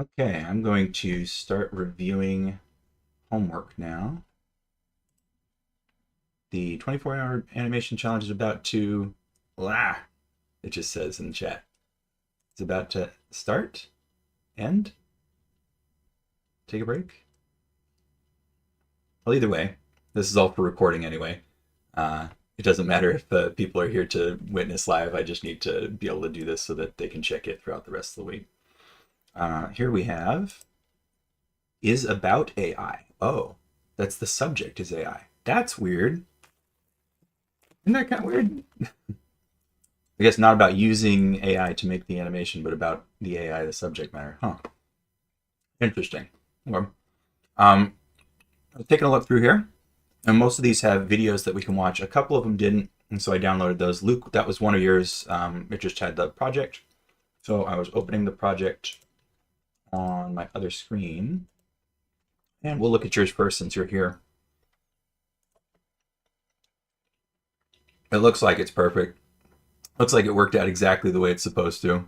Okay, I'm going to start reviewing homework now. The 24-hour animation challenge is about to, it just says in the chat. It's about to start, end, take a break. Well, either way, this is all for recording anyway. It doesn't matter if people are here to witness live. I just need to be able to do this so that they can check it throughout the rest of the week. Here we have is about AI. Oh, that's the subject is AI. That's weird. Isn't that kind of weird? I guess not about using AI to make the animation, but about the AI, the subject matter. Huh. Interesting. Okay. I'm taking a look through here, and most of these have videos that we can watch. A couple of them didn't, and so I downloaded those. Luke, that was one of yours. It just had the project. So I was opening the project on my other screen. And we'll look at yours first since you're here. It looks like it's perfect. Looks like it worked out exactly the way it's supposed to.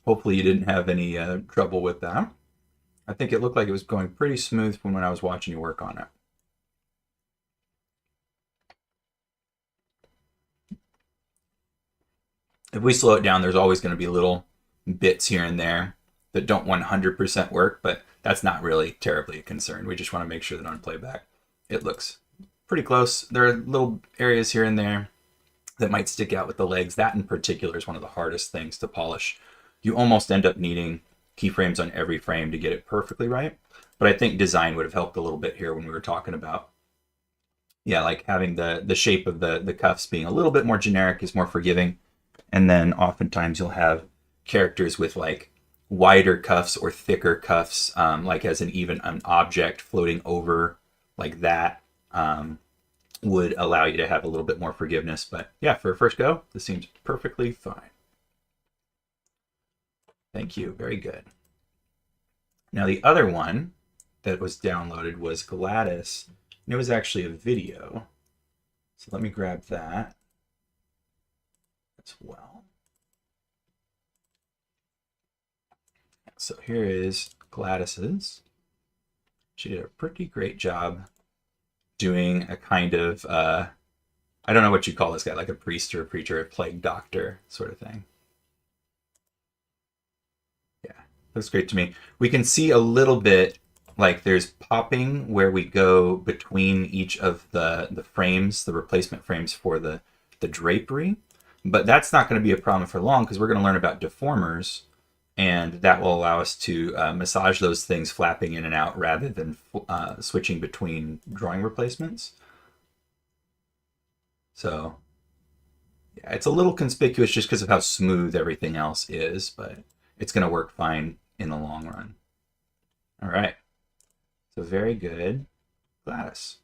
Hopefully you didn't have any trouble with that. I think it looked like it was going pretty smooth from when I was watching you work on it. If we slow it down, there's always going to be little bits here and there that don't 100% work, but that's not really terribly a concern. We just want to make sure that on playback it looks pretty close. There are little areas here and there that might stick out with the legs. That in particular is one of the hardest things to polish. You almost end up needing keyframes on every frame to get it perfectly right. But I think design would have helped a little bit here when we were talking about, yeah, like having the shape of the cuffs being a little bit more generic is more forgiving. And then oftentimes you'll have characters with like wider cuffs or thicker cuffs, like as an object floating over like that. Would allow you to have a little bit more forgiveness. But yeah, for a first go, this seems perfectly fine. Thank you. Very good. Now, the other one that was downloaded was Gladys, and it was actually a video. So let me grab that as well. So here is Gladys's. She did a pretty great job doing a kind of, I don't know what you call this guy, like a priest or a preacher, a plague doctor sort of thing. Yeah, looks great to me. We can see a little bit like there's popping where we go between each of the frames, the replacement frames for the drapery. But that's not going to be a problem for long because we're going to learn about deformers, and that will allow us to massage those things flapping in and out rather than switching between drawing replacements. So yeah, it's a little conspicuous just because of how smooth everything else is, but it's going to work fine in the long run. All right. So very good, Gladys.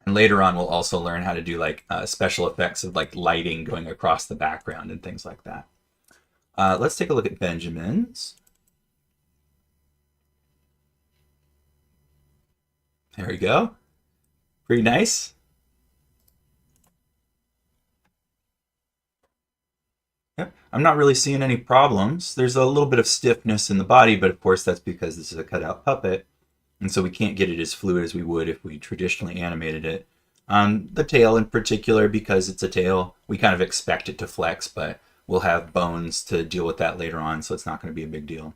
And later on, we'll also learn how to do like special effects of like lighting going across the background and things like that. Let's take a look at Benjamin's. There we go. Pretty nice. Yep. I'm not really seeing any problems. There's a little bit of stiffness in the body, but of course that's because this is a cutout puppet. And so we can't get it as fluid as we would if we traditionally animated it. The tail in particular, because it's a tail, we kind of expect it to flex, but we'll have bones to deal with that later on, so it's not going to be a big deal.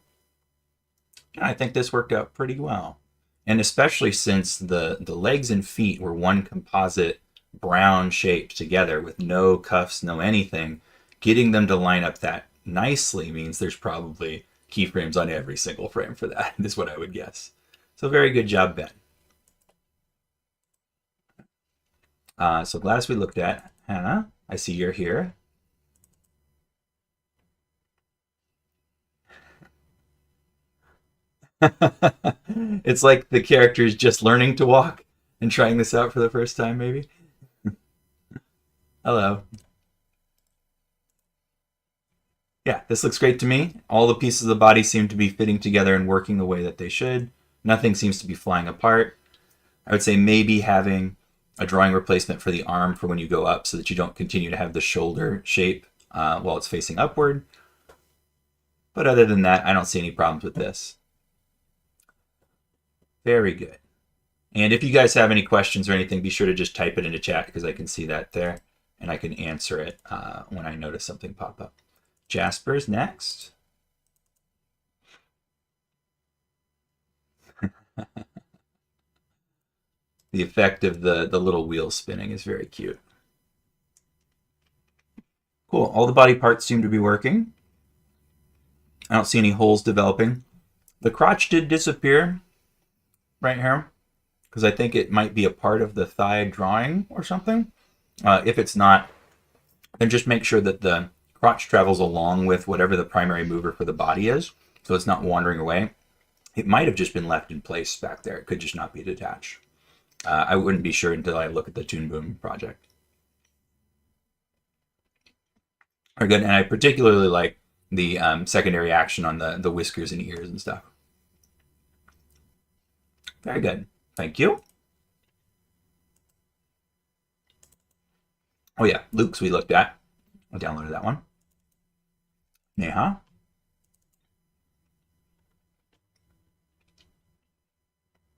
And I think this worked out pretty well. And especially since the legs and feet were one composite brown shape together with no cuffs, no anything, getting them to line up that nicely means there's probably keyframes on every single frame for that, is what I would guess. So very good job, Ben. So Gladys we looked at. Hannah, I see you're here. It's like the character is just learning to walk and trying this out for the first time, maybe. Hello. Yeah, this looks great to me. All the pieces of the body seem to be fitting together and working the way that they should. Nothing seems to be flying apart. I would say maybe having a drawing replacement for the arm for when you go up so that you don't continue to have the shoulder shape while it's facing upward. But other than that, I don't see any problems with this. Very good. And if you guys have any questions or anything, be sure to just type it into chat because I can see that there and I can answer it when I notice something pop up. Jasper's next. The effect of the little wheel spinning is very cute. Cool. All the body parts seem to be working. I don't see any holes developing. The crotch did disappear right here because I think it might be a part of the thigh drawing or something. If it's not, then just make sure that the crotch travels along with whatever the primary mover for the body is, so it's not wandering away. It might have just been left in place back there. It could just not be detached. I wouldn't be sure until I look at the Toon Boom project. Very good, and I particularly like the secondary action on the whiskers and ears and stuff. Very good. Thank you. Oh yeah, Luke's we looked at. I downloaded that one. Neha.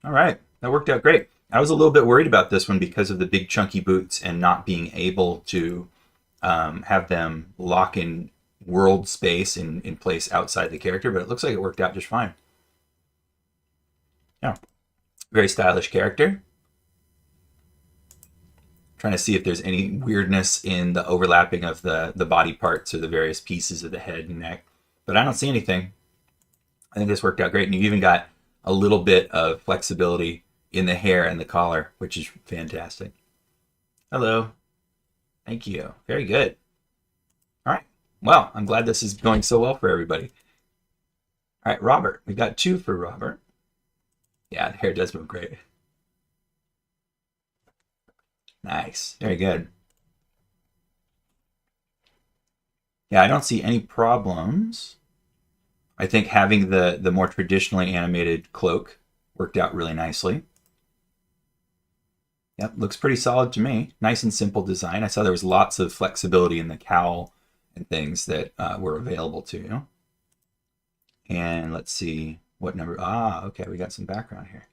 All right, that worked out great. I was a little bit worried about this one because of the big chunky boots and not being able to have them lock in world space in place outside the character, but it looks like it worked out just fine. Yeah, very stylish character. Trying to see if there's any weirdness in the overlapping of the body parts or the various pieces of the head and neck, but I don't see anything. I think this worked out great, and you even got a little bit of flexibility in the hair and the collar, which is fantastic. Hello. Thank you. Very good. All right. Well, I'm glad this is going so well for everybody. All right, Robert. We got 2 for Robert. Yeah, the hair does move great. Nice. Very good. Yeah, I don't see any problems. I think having the more traditionally animated cloak worked out really nicely. Yep, looks pretty solid to me. Nice and simple design. I saw there was lots of flexibility in the cowl and things that were available to you. And let's see what number. Ah, okay, we got some background here.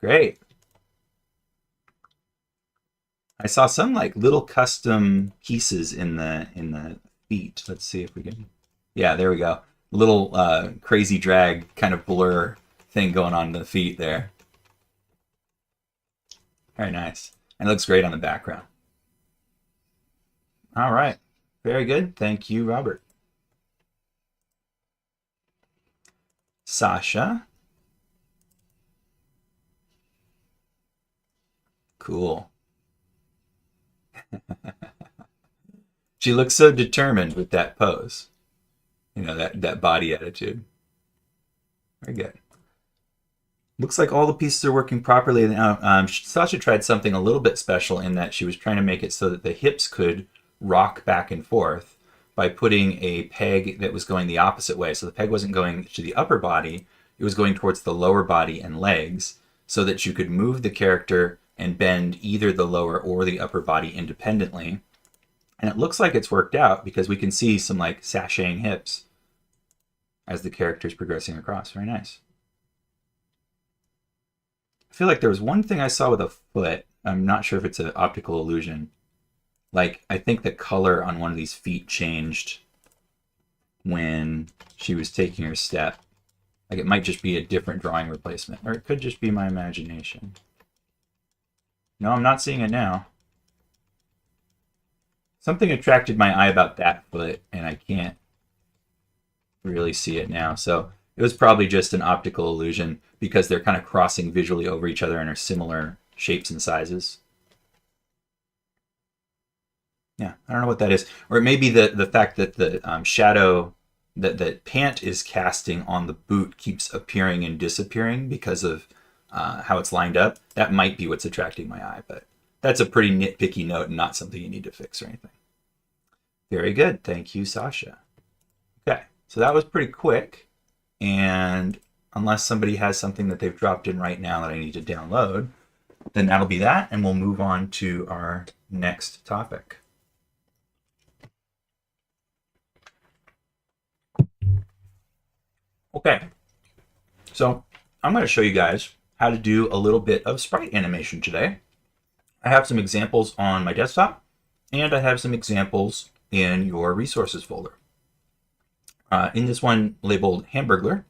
Great. I saw some like little custom pieces in the feet. Let's see if we can. Yeah, there we go. Little crazy drag kind of blur thing going on in the feet there. Very nice. And it looks great on the background. All right. Very good. Thank you, Robert. Sasha. Cool. She looks so determined with that pose. You know, that body attitude. Very good. Looks like all the pieces are working properly now. Sasha tried something a little bit special in that she was trying to make it so that the hips could rock back and forth by putting a peg that was going the opposite way. So the peg wasn't going to the upper body, it was going towards the lower body and legs, so that you could move the character and bend either the lower or the upper body independently. And it looks like it's worked out because we can see some like sashaying hips as the character is progressing across. Very nice. I feel like there was one thing I saw with a foot. I'm not sure if it's an optical illusion. Like, I think the color on one of these feet changed when she was taking her step. Like, it might just be a different drawing replacement, or it could just be my imagination. No, I'm not seeing it now. Something attracted my eye about that foot, and I can't really see it now. So it was probably just an optical illusion because they're kind of crossing visually over each other and are similar shapes and sizes. Yeah, I don't know what that is. Or it may be the fact that the shadow that Pant is casting on the boot keeps appearing and disappearing because of how it's lined up. That might be what's attracting my eye, but that's a pretty nitpicky note and not something you need to fix or anything. Very good. Thank you, Sasha. Okay, so that was pretty quick. And unless somebody has something that they've dropped in right now that I need to download, then that'll be that, and we'll move on to our next topic. Okay, so I'm going to show you guys how to do a little bit of sprite animation today. I have some examples on my desktop, and I have some examples in your resources folder. In this one labeled Hamburglar,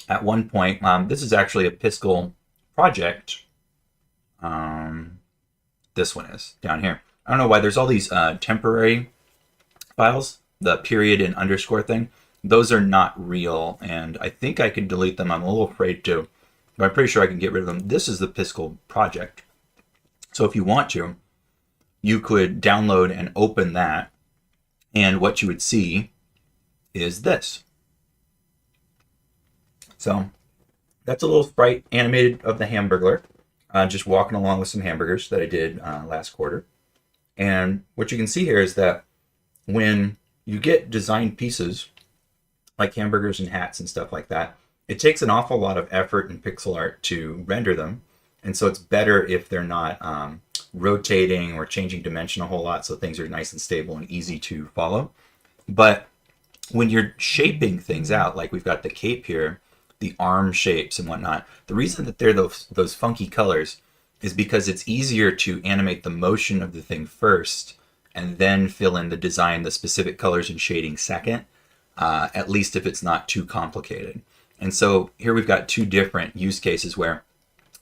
at one point, this is actually a Piskel project. This one is down here. I don't know why there's all these temporary files, the period and underscore thing. Those are not real, and I think I can delete them. I'm a little afraid to, but I'm pretty sure I can get rid of them. This is the Piskel project. So if you want to, you could download and open that, and what you would see is this. So that's a little sprite animated of the Hamburglar, just walking along with some hamburgers that I did last quarter. And what you can see here is that when you get designed pieces like hamburgers and hats and stuff like that, it takes an awful lot of effort in pixel art to render them. And so it's better if they're not rotating or changing dimension a whole lot, so things are nice and stable and easy to follow. But when you're shaping things out, like we've got the cape here, the arm shapes and whatnot, the reason that they're those funky colors is because it's easier to animate the motion of the thing first and then fill in the design, the specific colors and shading second, at least if it's not too complicated. And so here we've got two different use cases where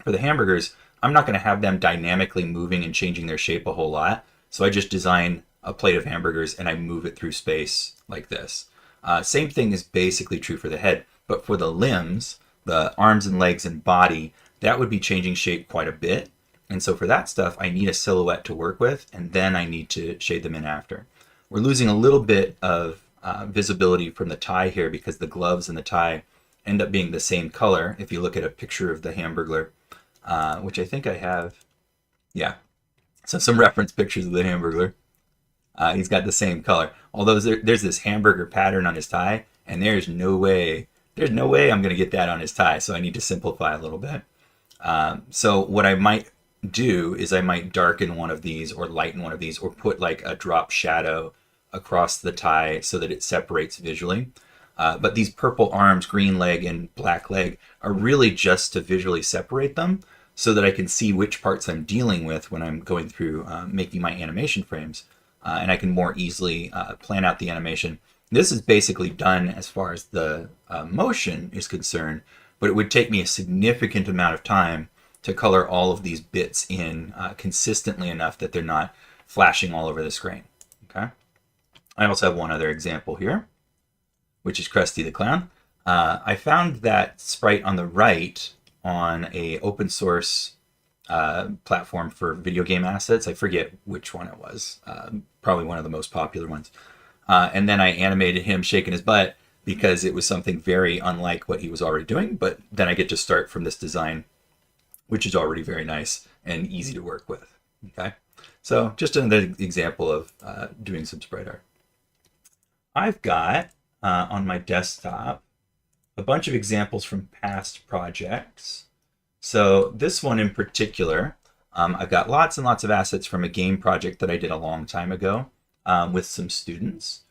for the hamburgers, I'm not going to have them dynamically moving and changing their shape a whole lot. So I just design a plate of hamburgers and I move it through space like this. Same thing is basically true for the head, but for the limbs, the arms and legs and body, that would be changing shape quite a bit. And so for that stuff, I need a silhouette to work with, and then I need to shade them in after. We're losing a little bit of visibility from the tie here because the gloves and the tie end up being the same color. If you look at a picture of the Hamburglar, which I think I have, yeah. So some reference pictures of the Hamburglar. He's got the same color. Although there's this hamburger pattern on his tie, and there's no way I'm going to get that on his tie, so I need to simplify a little bit. So what I might do is I might darken one of these or lighten one of these or put like a drop shadow across the tie so that it separates visually. But these purple arms, green leg, and black leg are really just to visually separate them so that I can see which parts I'm dealing with when I'm going through making my animation frames. And I can more easily plan out the animation. This is basically done as far as the motion is concerned, but it would take me a significant amount of time to color all of these bits in consistently enough that they're not flashing all over the screen. Okay. I also have one other example here, which is Krusty the Clown. I found that sprite on the right on a open source platform for video game assets. I forget which one it was. Probably one of the most popular ones. And then I animated him shaking his butt because it was something very unlike what he was already doing. But then I get to start from this design, which is already very nice and easy to work with. Okay, so just another example of doing some sprite art. I've got on my desktop a bunch of examples from past projects. So this one in particular, I've got lots and lots of assets from a game project that I did a long time ago with some students.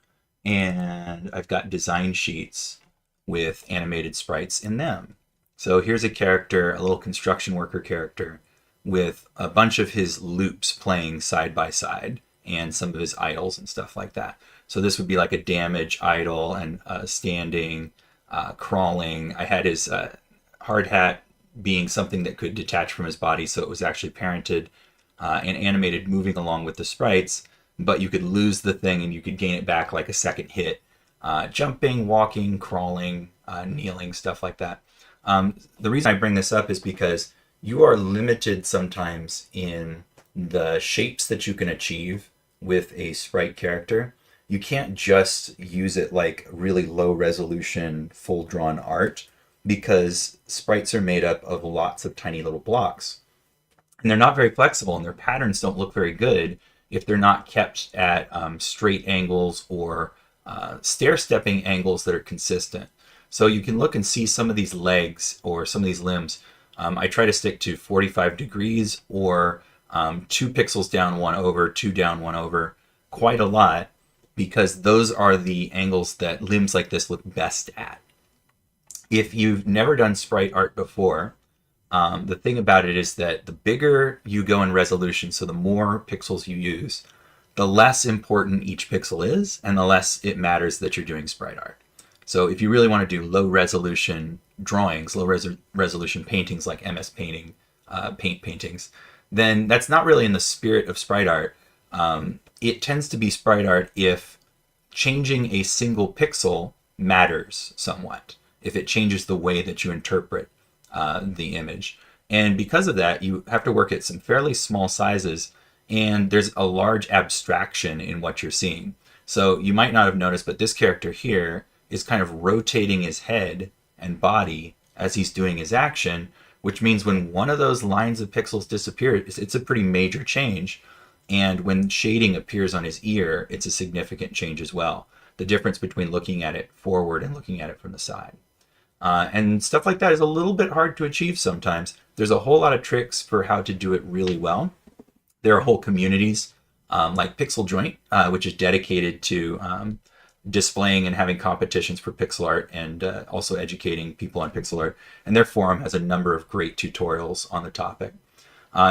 And I've got design sheets with animated sprites in them. So here's a character, a little construction worker character, with a bunch of his loops playing side by side and some of his idles and stuff like that. So this would be like a damage idle and standing, crawling. I had his hard hat being something that could detach from his body, so it was actually parented and animated moving along with the sprites, but you could lose the thing and you could gain it back like a second hit. Jumping, walking, crawling, kneeling, stuff like that. The reason I bring this up is because you are limited sometimes in the shapes that you can achieve with a sprite character. You can't just use it like really low resolution, full drawn art, because sprites are made up of lots of tiny little blocks. And they're not very flexible, and their patterns don't look very good if they're not kept at straight angles or stair-stepping angles that are consistent. So you can look and see some of these legs or some of these limbs I try to stick to 45 degrees or 2 pixels down, 1 over, 2 down, 1 over, quite a lot, because those are the angles that limbs like this look best at. If you've never done sprite art before, the thing about it is that the bigger you go in resolution, so the more pixels you use, the less important each pixel is, and the less it matters that you're doing sprite art. So if you really want to do low resolution drawings, low resolution paintings like MS Painting, paint paintings, then that's not really in the spirit of sprite art. It tends to be sprite art if changing a single pixel matters somewhat, if it changes the way that you interpret the image. And because of that, you have to work at some fairly small sizes, and there's a large abstraction in what you're seeing. So you might not have noticed, but this character here is kind of rotating his head and body as he's doing his action, which means when one of those lines of pixels disappear, it's a pretty major change. And when shading appears on his ear, it's a significant change as well. The difference between looking at it forward and looking at it from the side. And stuff like that is a little bit hard to achieve sometimes. There's a whole lot of tricks for how to do it really well. There are whole communities like Pixel Joint, which is dedicated to displaying and having competitions for pixel art, and also educating people on pixel art. And their forum has a number of great tutorials on the topic.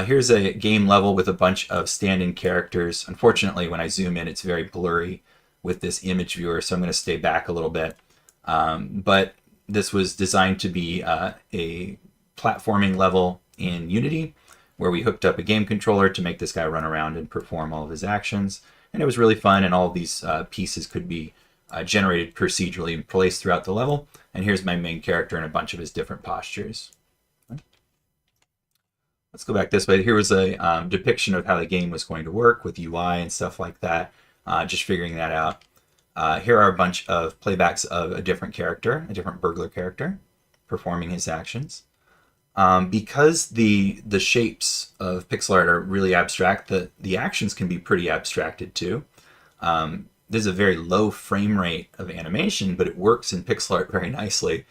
Here's a game level with a bunch of stand-in characters. Unfortunately, when I zoom in, it's very blurry with this image viewer, so I'm going to stay back a little bit. But this was designed to be a platforming level in Unity, where we hooked up a game controller to make this guy run around and perform all of his actions. And it was really fun, and all of these pieces could be generated procedurally and placed throughout the level. And here's my main character and a bunch of his different postures. Let's go back this way. Here was a depiction of how the game was going to work with UI and stuff like that, just figuring that out. Here are a bunch of playbacks of a different character, a different burglar character, performing his actions. Because the shapes of pixel art are really abstract, the actions can be pretty abstracted too. There's a very low frame rate of animation, but it works in pixel art very nicely.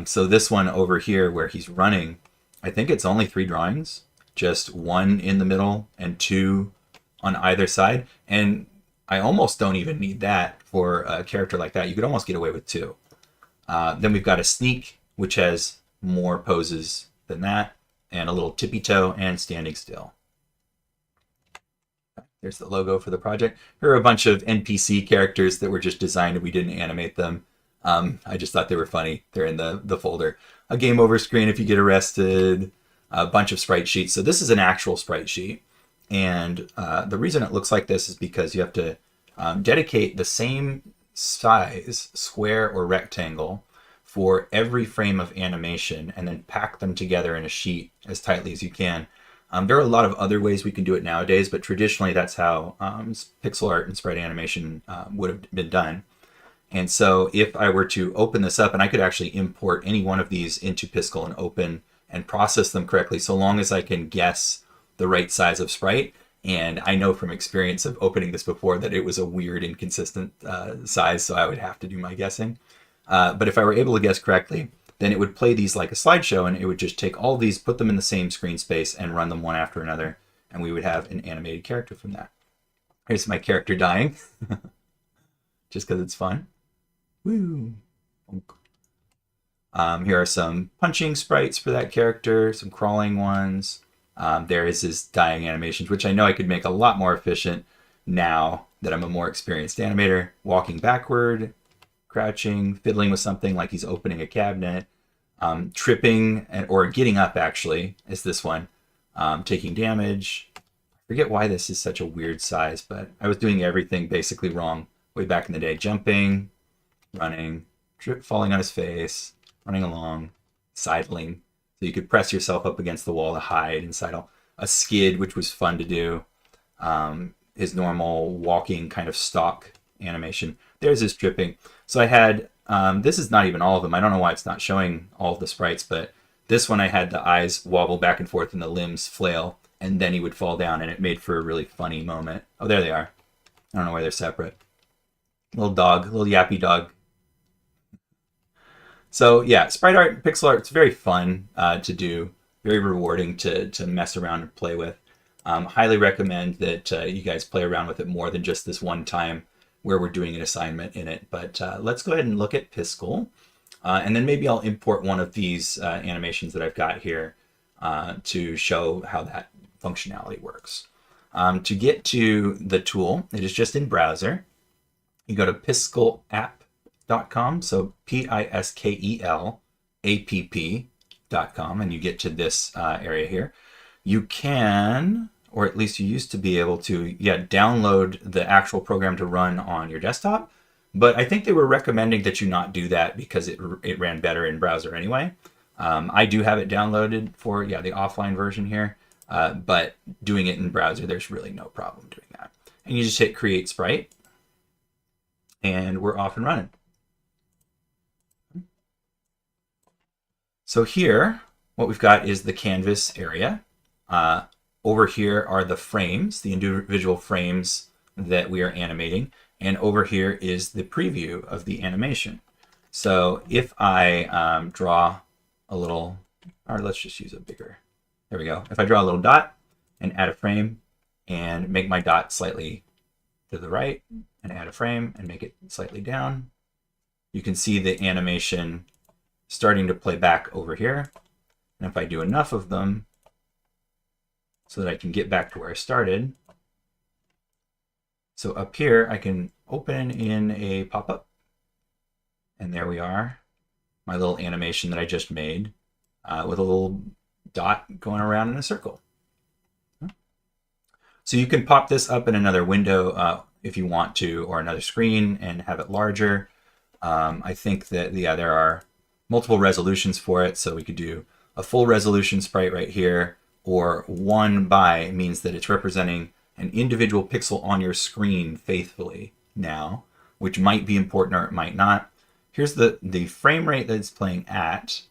So this one over here where he's running, I think it's only 3 drawings, just 1 in the middle and 2 on either side. And I almost don't even need that for a character like that. You could almost get away with 2. Then we've got a sneak, which has more poses than that, and a little tippy toe and standing still. There's the logo for the project. Here are a bunch of NPC characters that were just designed and we didn't animate them. I just thought they were funny. They're in the folder. A game over screen if you get arrested, a bunch of sprite sheets. So this is an actual sprite sheet. And the reason it looks like this is because you have to dedicate the same size square or rectangle for every frame of animation and then pack them together in a sheet as tightly as you can. There are a lot of other ways we can do it nowadays, but traditionally that's how pixel art and sprite animation would have been done. And so if I were to open this up, and I could actually import any one of these into Piskel and open and process them correctly, so long as I can guess the right size of sprite. And I know from experience of opening this before that it was a weird, inconsistent size, so I would have to do my guessing. But if I were able to guess correctly, then it would play these like a slideshow, and it would just take all these, put them in the same screen space, and run them one after another, and we would have an animated character from that. Here's my character dying, just because it's fun. Woo! Here are some punching sprites for that character, some crawling ones. There is his dying animations, which I know I could make a lot more efficient now that I'm a more experienced animator. Walking backward, crouching, fiddling with something like he's opening a cabinet, tripping, or getting up actually is this one, taking damage. I forget why this is such a weird size, but I was doing everything basically wrong way back in the day. Jumping, running, falling on his face, running along, sidling. So you could press yourself up against the wall to hide inside a skid, which was fun to do. His normal walking kind of stalk animation. There's his tripping. So I had, this is not even all of them. I don't know why it's not showing all of the sprites, but this one I had the eyes wobble back and forth and the limbs flail, and then he would fall down, and it made for a really funny moment. Oh, there they are. I don't know why they're separate. Little dog, little yappy dog. So yeah, sprite art, pixel art, it's very fun to do. very rewarding to mess around and play with. Highly recommend that you guys play around with it more than just this one time where we're doing an assignment in it. But let's go ahead and look at Piskel. And then maybe I'll import one of these animations that I've got here to show how that functionality works. To get to the tool, it is just in browser. You go to piskelapp.com, so piskelapp.com, and you get to this area here. You can, or at least you used to be able to, download the actual program to run on your desktop. But I think they were recommending that you not do that because it ran better in browser anyway. I do have it downloaded for the offline version here, but doing it in browser, there's really no problem doing that. And you just hit Create Sprite, and we're off and running. So here, what we've got is the canvas area. Over here are the frames, the individual frames that we are animating. And over here is the preview of the animation. So if I draw a little, or let's just use a bigger, there we go. If I draw a little dot and add a frame and make my dot slightly to the right and add a frame and make it slightly down, you can see the animation starting to play back over here. And if I do enough of them so that I can get back to where I started, so up here, I can open in a pop-up, and there we are, my little animation that I just made with a little dot going around in a circle. So you can pop this up in another window if you want to, or another screen and have it larger. I think that there are multiple resolutions for it, so we could do a full resolution sprite right here, or 1 by means that it's representing an individual pixel on your screen faithfully now, which might be important or it might not. Here's the frame rate that it's playing at,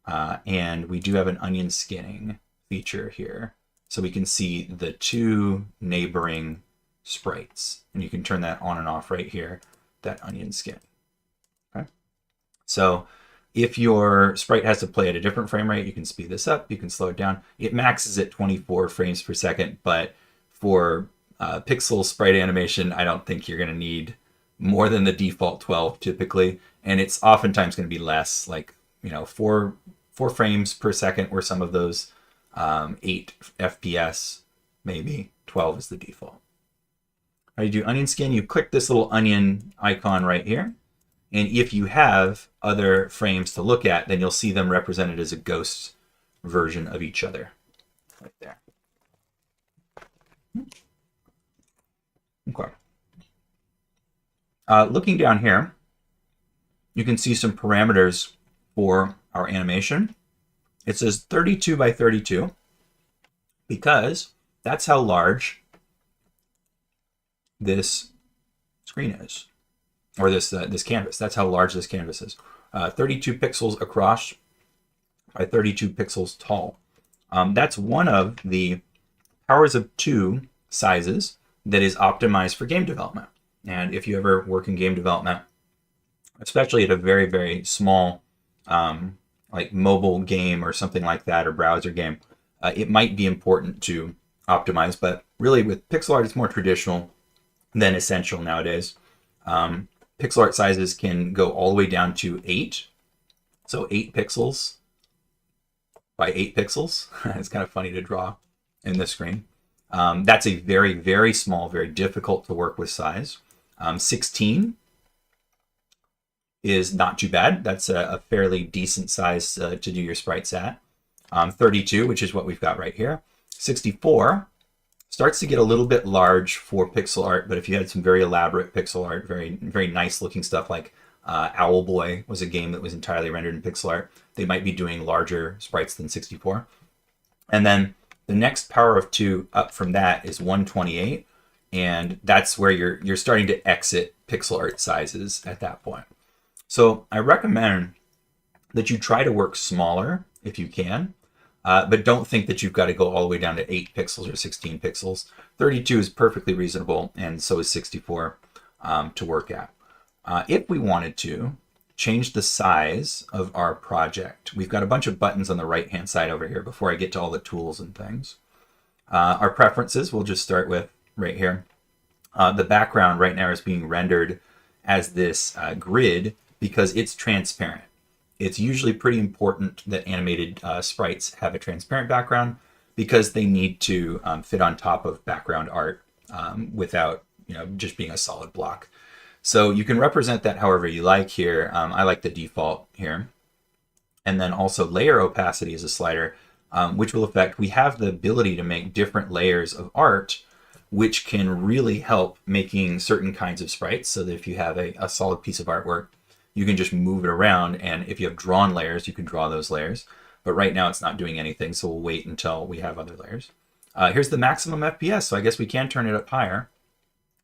and we do have an onion skinning feature here. So we can see the 2 neighboring sprites, and you can turn that on and off right here, that onion skin. Okay. So if your sprite has to play at a different frame rate, you can speed this up, you can slow it down. It maxes at 24 frames per second, but for pixel sprite animation, I don't think you're going to need more than the default 12 typically, and it's oftentimes going to be less, like 4 frames per second, or some of those 8 FPS, maybe 12 is the default. How do you do onion skin? You click this little onion icon right here, and if you have other frames to look at, then you'll see them represented as a ghost version of each other right there. Okay. Looking down here, you can see some parameters for our animation. It says 32 by 32 because that's how large this screen is, or this canvas. That's how large this canvas is. 32 pixels across by 32 pixels tall. That's one of the powers of 2 sizes that is optimized for game development. And if you ever work in game development, especially at a very, very small like mobile game or something like that, or browser game, it might be important to optimize. But really with pixel art, it's more traditional than essential nowadays. Pixel art sizes can go all the way down to 8. So 8 pixels by 8 pixels. It's kind of funny to draw in this screen. That's a very, very small, very difficult to work with size. 16 is not too bad. That's a fairly decent size to do your sprites at. 32, which is what we've got right here. 64 starts to get a little bit large for pixel art, but if you had some very elaborate pixel art, very, very nice looking stuff like Owlboy was a game that was entirely rendered in pixel art, they might be doing larger sprites than 64. And then the next power of 2 up from that is 128, and that's where you're starting to exit pixel art sizes at that point. So I recommend that you try to work smaller if you can, but don't think that you've got to go all the way down to 8 pixels or 16 pixels. 32 is perfectly reasonable, and so is 64 to work at. If we wanted to, change the size of our project. We've got a bunch of buttons on the right-hand side over here before I get to all the tools and things. Our preferences, we'll just start with right here. The background right now is being rendered as this grid because it's transparent. It's usually pretty important that animated sprites have a transparent background because they need to fit on top of background art without just being a solid block. So you can represent that however you like here. I like the default here. And then also layer opacity is a slider, which will affect, we have the ability to make different layers of art, which can really help making certain kinds of sprites. So that if you have a solid piece of artwork, you can just move it around. And if you have drawn layers, you can draw those layers. But right now it's not doing anything, so we'll wait until we have other layers. Here's the maximum FPS, so I guess we can turn it up higher.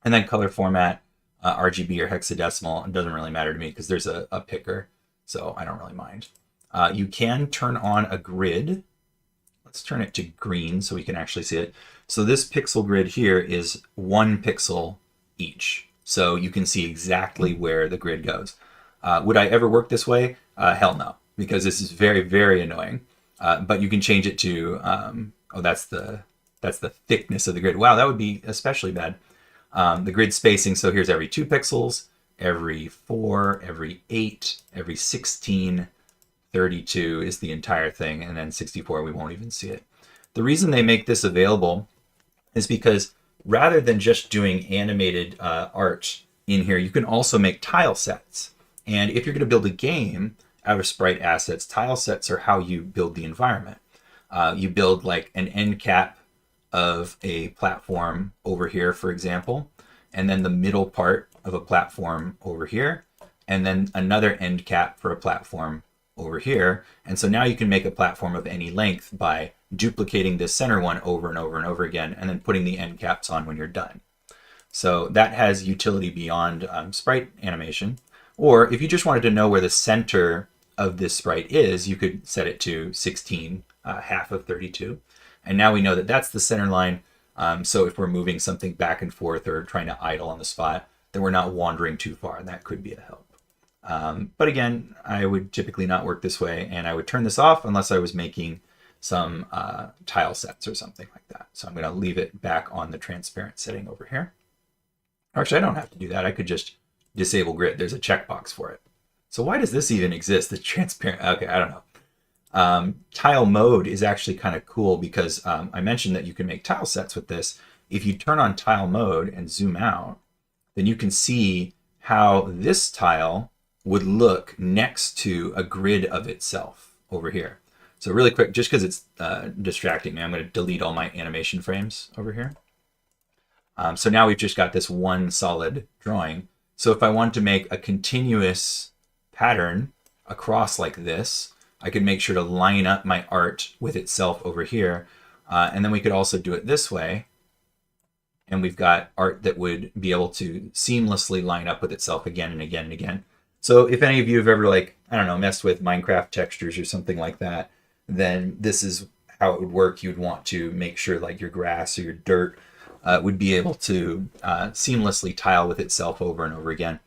And then color format, RGB or hexadecimal, it doesn't really matter to me because there's a picker, so I don't really mind. You can turn on a grid. Let's turn it to green so we can actually see it. So this pixel grid here is 1 pixel each. So you can see exactly where the grid goes. Would I ever work this way? Hell no, because this is very, very annoying. But you can change it to, oh, that's the thickness of the grid. Wow, that would be especially bad. The grid spacing, so here's every 2 pixels, every 4, every 8, every 16, 32 is the entire thing, and then 64, we won't even see it. The reason they make this available is because rather than just doing animated art in here, you can also make tile sets. And if you're going to build a game out of sprite assets, tile sets are how you build the environment. You build like an end cap of a platform over here, for example, and then the middle part of a platform over here, and then another end cap for a platform over here. And so now you can make a platform of any length by duplicating this center one over and over and over again, and then putting the end caps on when you're done. So that has utility beyond sprite animation. Or if you just wanted to know where the center of this sprite is, you could set it to 16, half of 32. And now we know that that's the center line. So if we're moving something back and forth or trying to idle on the spot, then we're not wandering too far, and that could be a help. But again, I would typically not work this way, and I would turn this off unless I was making some tile sets or something like that. So I'm going to leave it back on the transparent setting over here. Actually, I don't have to do that. I could just disable grid. There's a checkbox for it. So why does this even exist? The transparent, okay, I don't know. Tile mode is actually kind of cool because I mentioned that you can make tile sets with this. If you turn on tile mode and zoom out, then you can see how this tile would look next to a grid of itself over here. So really quick, just because it's distracting me, I'm going to delete all my animation frames over here. So now we've just got this one solid drawing. So if I want to make a continuous pattern across like this, I could make sure to line up my art with itself over here. And then we could also do it this way. And we've got art that would be able to seamlessly line up with itself again and again and again. So if any of you have ever, like, I don't know, messed with Minecraft textures or something like that, then this is how it would work. You'd want to make sure like your grass or your dirt would be able to seamlessly tile with itself over and over again.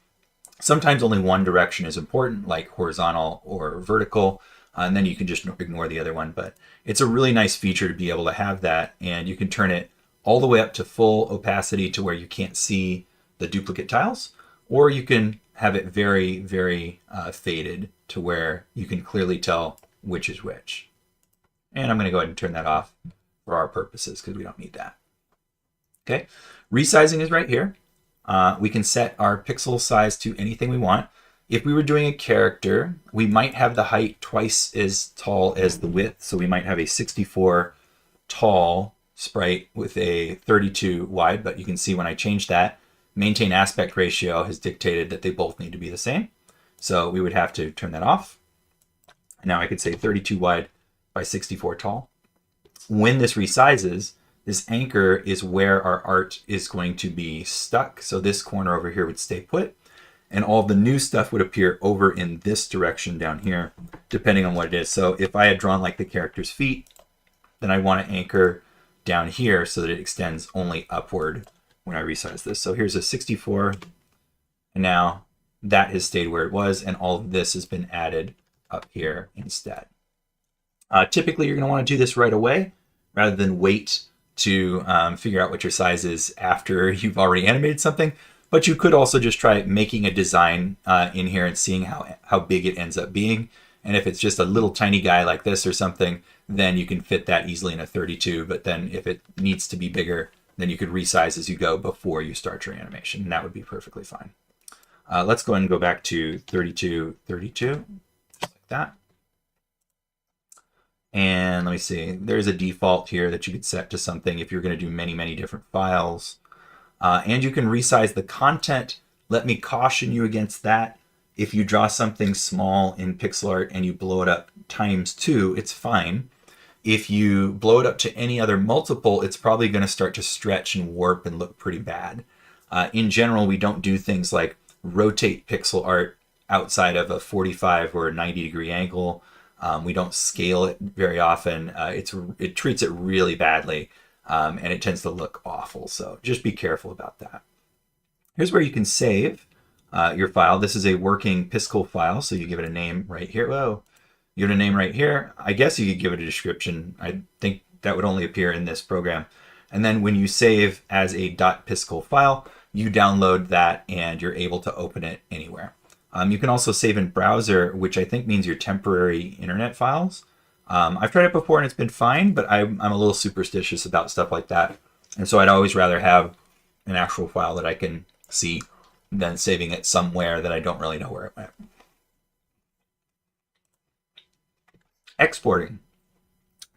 Sometimes only one direction is important, like horizontal or vertical, and then you can just ignore the other one. But it's a really nice feature to be able to have that, and you can turn it all the way up to full opacity to where you can't see the duplicate tiles, or you can have it very, very faded to where you can clearly tell which is which. And I'm going to go ahead and turn that off for our purposes because we don't need that. Okay, resizing is right here. We can set our pixel size to anything we want. If we were doing a character, we might have the height twice as tall as the width. So we might have a 64 tall sprite with a 32 wide, but you can see when I change that, maintain aspect ratio has dictated that they both need to be the same. So we would have to turn that off. Now I could say 32 wide by 64 tall. When this resizes, this anchor is where our art is going to be stuck. So this corner over here would stay put, and all the new stuff would appear over in this direction down here, depending on what it is. So if I had drawn like the character's feet, then I want to anchor down here so that it extends only upward when I resize this. So here's a 64, and now that has stayed where it was, and all of this has been added up here instead. Typically, you're going to want to do this right away rather than wait to figure out what your size is after you've already animated something. But you could also just try making a design in here and seeing how big it ends up being. And if it's just a little tiny guy like this or something, then you can fit that easily in a 32. But then if it needs to be bigger, then you could resize as you go before you start your animation. And that would be perfectly fine. Let's go ahead and go back to 32, 32, just like that. And let me see, there's a default here that you could set to something if you're going to do many, many different files. And you can resize the content. Let me caution you against that. If you draw something small in pixel art and you blow it up ×2, it's fine. If you blow it up to any other multiple, it's probably going to start to stretch and warp and look pretty bad. In general, we don't do things like rotate pixel art outside of a 45 or a 90-degree angle. We don't scale it very often. It treats it really badly, and it tends to look awful. So just be careful about that. Here's where you can save your file. This is a working Piskel file, so you give it a name right here. Whoa, give it a name right here. I guess you could give it a description. I think that would only appear in this program. And then when you save as a .piskel file, you download that and you're able to open it anywhere. You can also save in browser, which I think means your temporary internet files. I've tried it before and it's been fine, but I'm a little superstitious about stuff like that. And so I'd always rather have an actual file that I can see than saving it somewhere that I don't really know where it went. Exporting.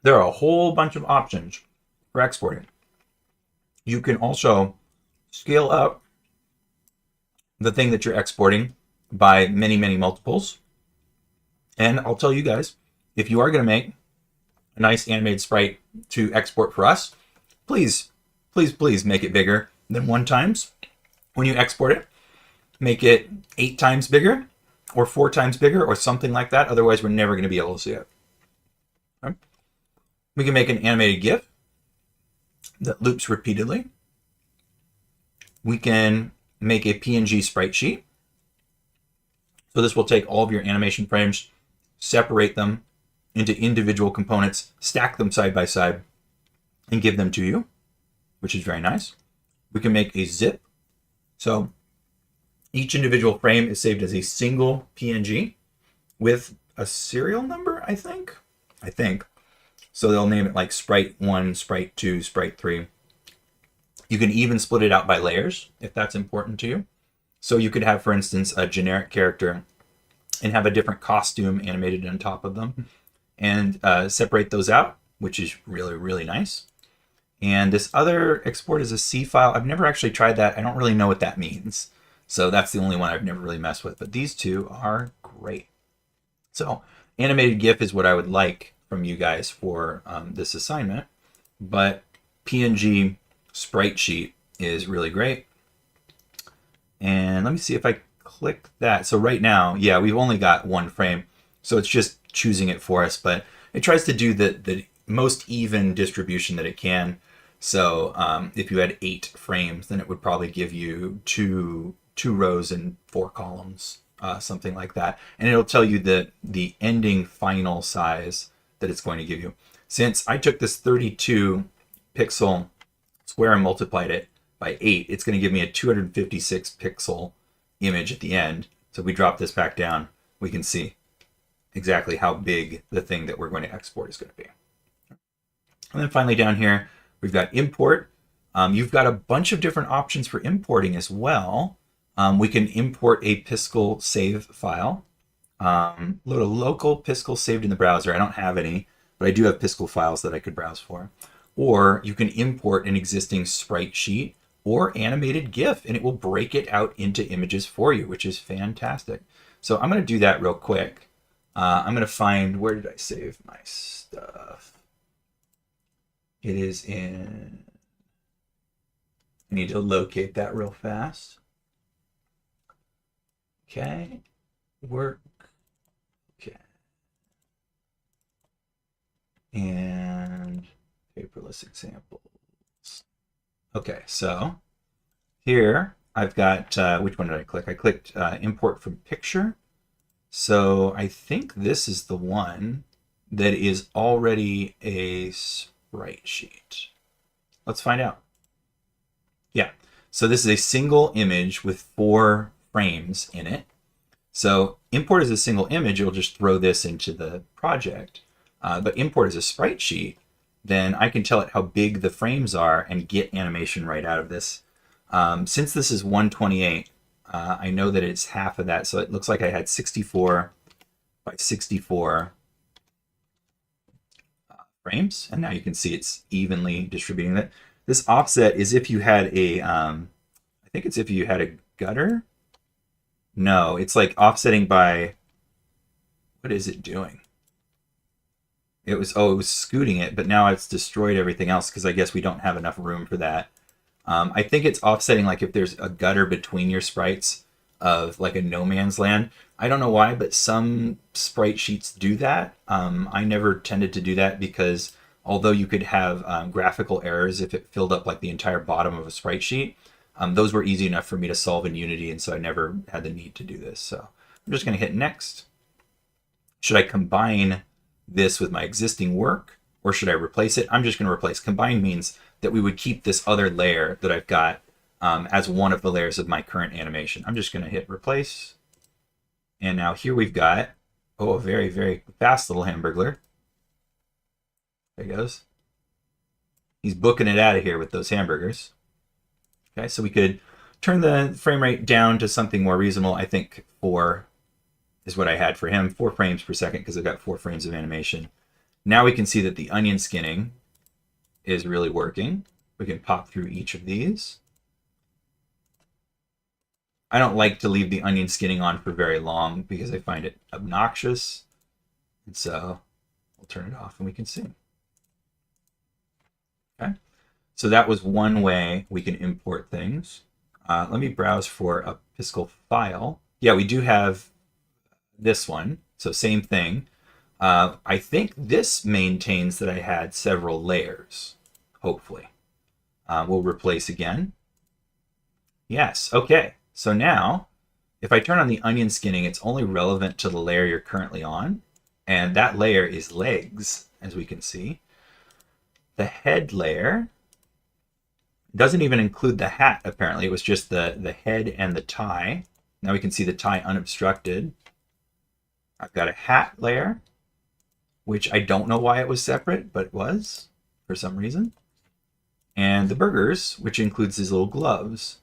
There are a whole bunch of options for exporting. You can also scale up the thing that you're exporting by many, many multiples. And I'll tell you guys, if you are going to make a nice animated sprite to export for us, please, please, please make it bigger than 1 times. When you export it, make it 8 times bigger or 4 times bigger or something like that. Otherwise, we're never going to be able to see it. Okay. We can make an animated GIF that loops repeatedly. We can make a PNG sprite sheet. So this will take all of your animation frames, separate them into individual components, stack them side by side, and give them to you, which is very nice. We can make a zip. So each individual frame is saved as a single PNG with a serial number, I think. So they'll name it like sprite 1, sprite 2, sprite 3. You can even split it out by layers if that's important to you. So you could have, for instance, a generic character and have a different costume animated on top of them and separate those out, which is really, really nice. And this other export is a C file. I've never actually tried that. I don't really know what that means. So that's the only one I've never really messed with. But these two are great. So animated GIF is what I would like from you guys for this assignment. But PNG sprite sheet is really great. And let me see if I click that. So right now, yeah, we've only got 1 frame. So it's just choosing it for us. But it tries to do the most even distribution that it can. So if you had 8 frames, then it would probably give you two rows and 4 columns, something like that. And it'll tell you the ending final size that it's going to give you. Since I took this 32 pixel square and multiplied it by 8, it's going to give me a 256 pixel image at the end. So if we drop this back down, we can see exactly how big the thing that we're going to export is going to be. And then finally down here, we've got import. You've got a bunch of different options for importing as well. We can import a Piskel save file. Load a local Piskel saved in the browser. I don't have any, but I do have Piskel files that I could browse for. Or you can import an existing sprite sheet or animated GIF, and it will break it out into images for you, which is fantastic. So I'm going to do that real quick. I'm going to find, where did I save my stuff? It is in, I need to locate that real fast. Okay, work, okay. And paperless examples. Okay, so here I've got, which one did I click? I clicked import from picture. So I think this is the one that is already a sprite sheet. Let's find out. Yeah, so this is a single image with 4 frames in it. So import as a single image, it'll just throw this into the project. But import as a sprite sheet, then I can tell it how big the frames are and get animation right out of this. Since this is 128, I know that it's half of that. So it looks like I had 64 by 64 frames. And now you can see it's evenly distributing that. This offset is if you had a, I think it's if you had a gutter. No, it's like offsetting by, what is it doing? It was scooting it, but now it's destroyed everything else because I guess we don't have enough room for that. I think it's offsetting like if there's a gutter between your sprites of like a no man's land. I don't know why, but some sprite sheets do that. I never tended to do that because although you could have graphical errors if it filled up like the entire bottom of a sprite sheet, those were easy enough for me to solve in Unity, and so I never had the need to do this. So I'm just going to hit next. Should I combine this with my existing work, or should I replace it? I'm just going to replace. Combine means that we would keep this other layer that I've got as one of the layers of my current animation. I'm just going to hit replace. And now here we've got, a very, very fast little hamburglar. There he goes. He's booking it out of here with those hamburgers. Okay, so we could turn the frame rate down to something more reasonable. I think 4 is what I had for him, 4 frames per second, because I've got 4 frames of animation. Now we can see that the onion skinning is really working. We can pop through each of these. I don't like to leave the onion skinning on for very long because I find it obnoxious. And so we'll turn it off and we can see. Okay. So that was one way we can import things. Let me browse for a Piskel file. Yeah, we do have this one. So same thing. I think this maintains that I had several layers, hopefully. We'll replace again. Yes, okay. So now, if I turn on the onion skinning, it's only relevant to the layer you're currently on. And that layer is legs, as we can see. The head layer doesn't even include the hat, apparently. It was just the head and the tie. Now we can see the tie unobstructed. I've got a hat layer, which I don't know why it was separate, but it was for some reason. And the burgers, which includes these little gloves.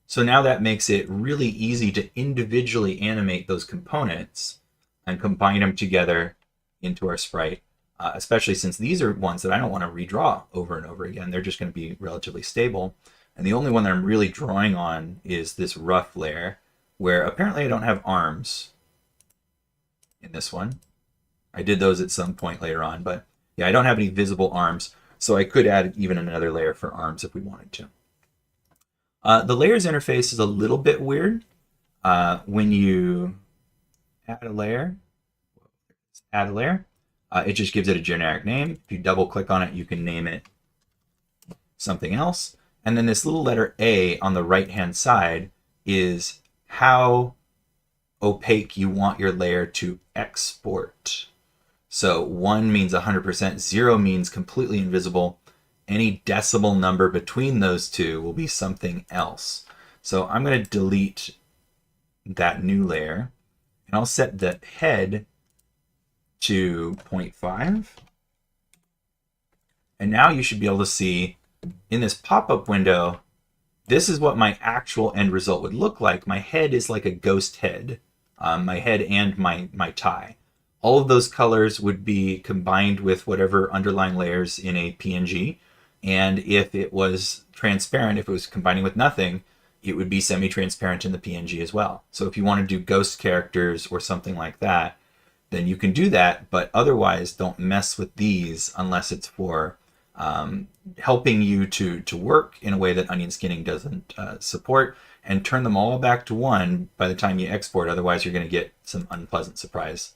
So now that makes it really easy to individually animate those components and combine them together into our sprite, especially since these are ones that I don't want to redraw over and over again. They're just going to be relatively stable. And the only one that I'm really drawing on is this rough layer, where apparently I don't have arms in this one. I did those at some point later on, but yeah, I don't have any visible arms. So I could add even another layer for arms if we wanted to. The layers interface is a little bit weird. When you add a layer, it just gives it a generic name. If you double click on it, you can name it something else. And then this little letter A on the right-hand side is how opaque you want your layer to export. So 1 means 100%, 0 means completely invisible. Any decimal number between those two will be something else. So I'm going to delete that new layer, and I'll set the head to 0.5. And now you should be able to see in this pop-up window, this is what my actual end result would look like. My head is like a ghost head, my head and my tie. All of those colors would be combined with whatever underlying layers in a PNG. And if it was transparent, if it was combining with nothing, it would be semi-transparent in the PNG as well. So if you want to do ghost characters or something like that, then you can do that, but otherwise don't mess with these unless it's for helping you to work in a way that onion skinning doesn't support, and turn them all back to 1 by the time you export. Otherwise, you're going to get some unpleasant surprise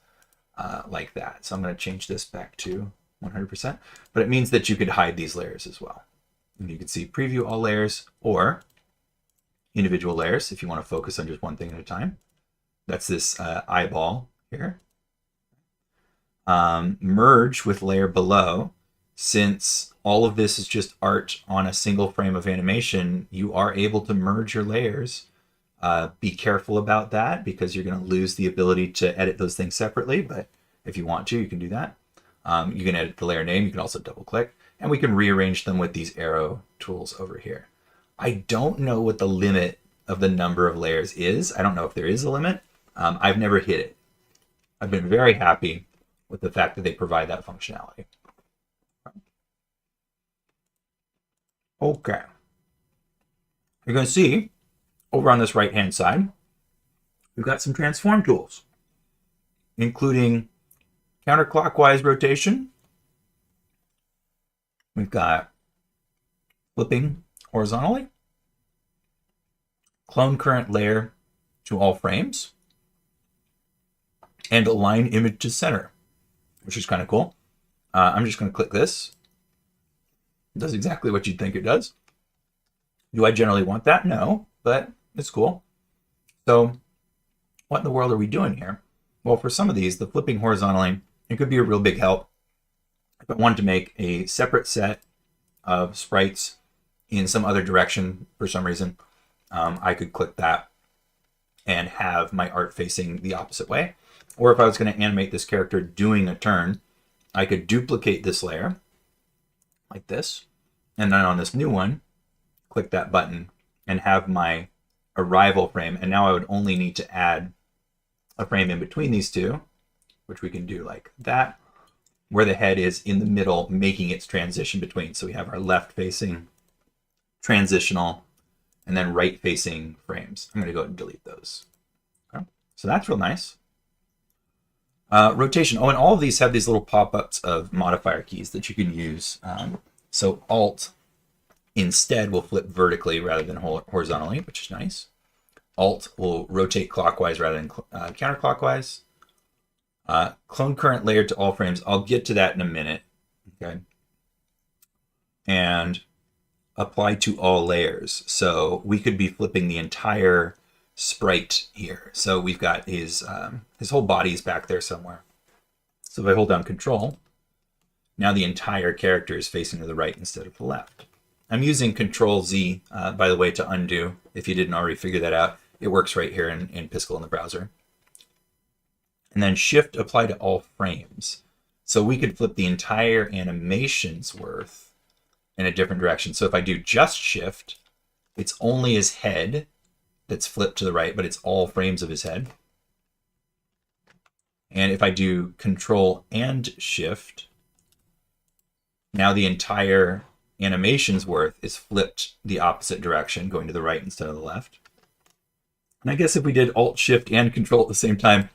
like that. So I'm going to change this back to 100%, but it means that you could hide these layers as well. And you can see preview all layers, or individual layers if you want to focus on just one thing at a time. That's this eyeball here. Merge with layer below. Since all of this is just art on a single frame of animation, you are able to merge your layers. Be careful about that because you're going to lose the ability to edit those things separately, but if you want to, you can do that. You can edit the layer name. You can also double click, and we can rearrange them with these arrow tools over here. I don't know what the limit of the number of layers is. I don't know if there is a limit. I've never hit it. I've been very happy with the fact that they provide that functionality. Okay. You're going to see over on this right-hand side, we've got some transform tools, including counterclockwise rotation. We've got flipping horizontally, clone current layer to all frames, and align image to center, which is kind of cool. I'm just going to click this. It does exactly what you'd think it does. Do I generally want that? No, but it's cool. So what in the world are we doing here? Well, for some of these, the flipping horizontally, it could be a real big help. If I wanted to make a separate set of sprites in some other direction for some reason, I could click that and have my art facing the opposite way. Or if I was going to animate this character doing a turn, I could duplicate this layer like this. And then on this new one, click that button and have my arrival frame. And now I would only need to add a frame in between these two, which we can do like that, where the head is in the middle, making its transition between. So we have our left facing transitional and then right facing frames. I'm going to go ahead and delete those. Okay. So that's real nice. Rotation. Oh, and all of these have these little pop-ups of modifier keys that you can use. So Alt instead will flip vertically rather than horizontally, which is nice. Alt will rotate clockwise rather than counterclockwise. Clone current layer to all frames. I'll get to that in a minute. Okay. And apply to all layers. So we could be flipping the entire sprite here. So we've got his whole body's back there somewhere. So if I hold down Control, now the entire character is facing to the right instead of the left. I'm using Control Z, by the way, to undo. If you didn't already figure that out, it works right here in Piskel in the browser. And then Shift apply to all frames. So we could flip the entire animation's worth in a different direction. So if I do just Shift, it's only his head that's flipped to the right, but it's all frames of his head. And if I do Control and Shift, now the entire animation's worth is flipped the opposite direction, going to the right instead of the left. And I guess if we did Alt, Shift, and Control at the same time,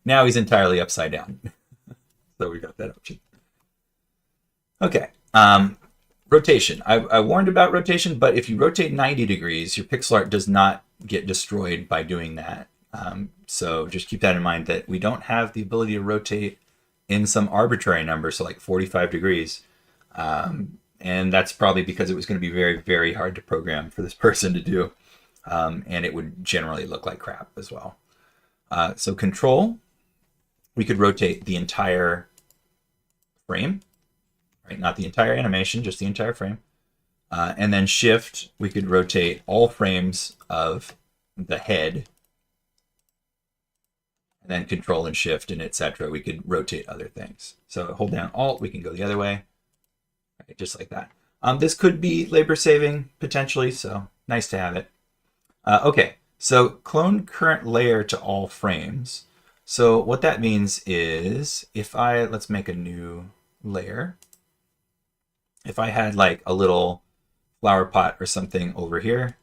now he's entirely upside down. So we got that option. Okay. Rotation. I warned about rotation, but if you rotate 90 degrees, your pixel art does not get destroyed by doing that. So just keep that in mind, that we don't have the ability to rotate in some arbitrary number, so like 45 degrees. And that's probably because it was going to be very, very hard to program for this person to do. And it would generally look like crap as well. So Control, we could rotate the entire frame, right? Not the entire animation, just the entire frame. And then Shift, we could rotate all frames of the head. And then Control and Shift and etc. We could rotate other things. So hold down Alt, we can go the other way, right? Just like that. This could be labor saving potentially, so nice to have it. Okay, so clone current layer to all frames. So what that means is if let's make a new layer. If I had like a little flower pot or something over here,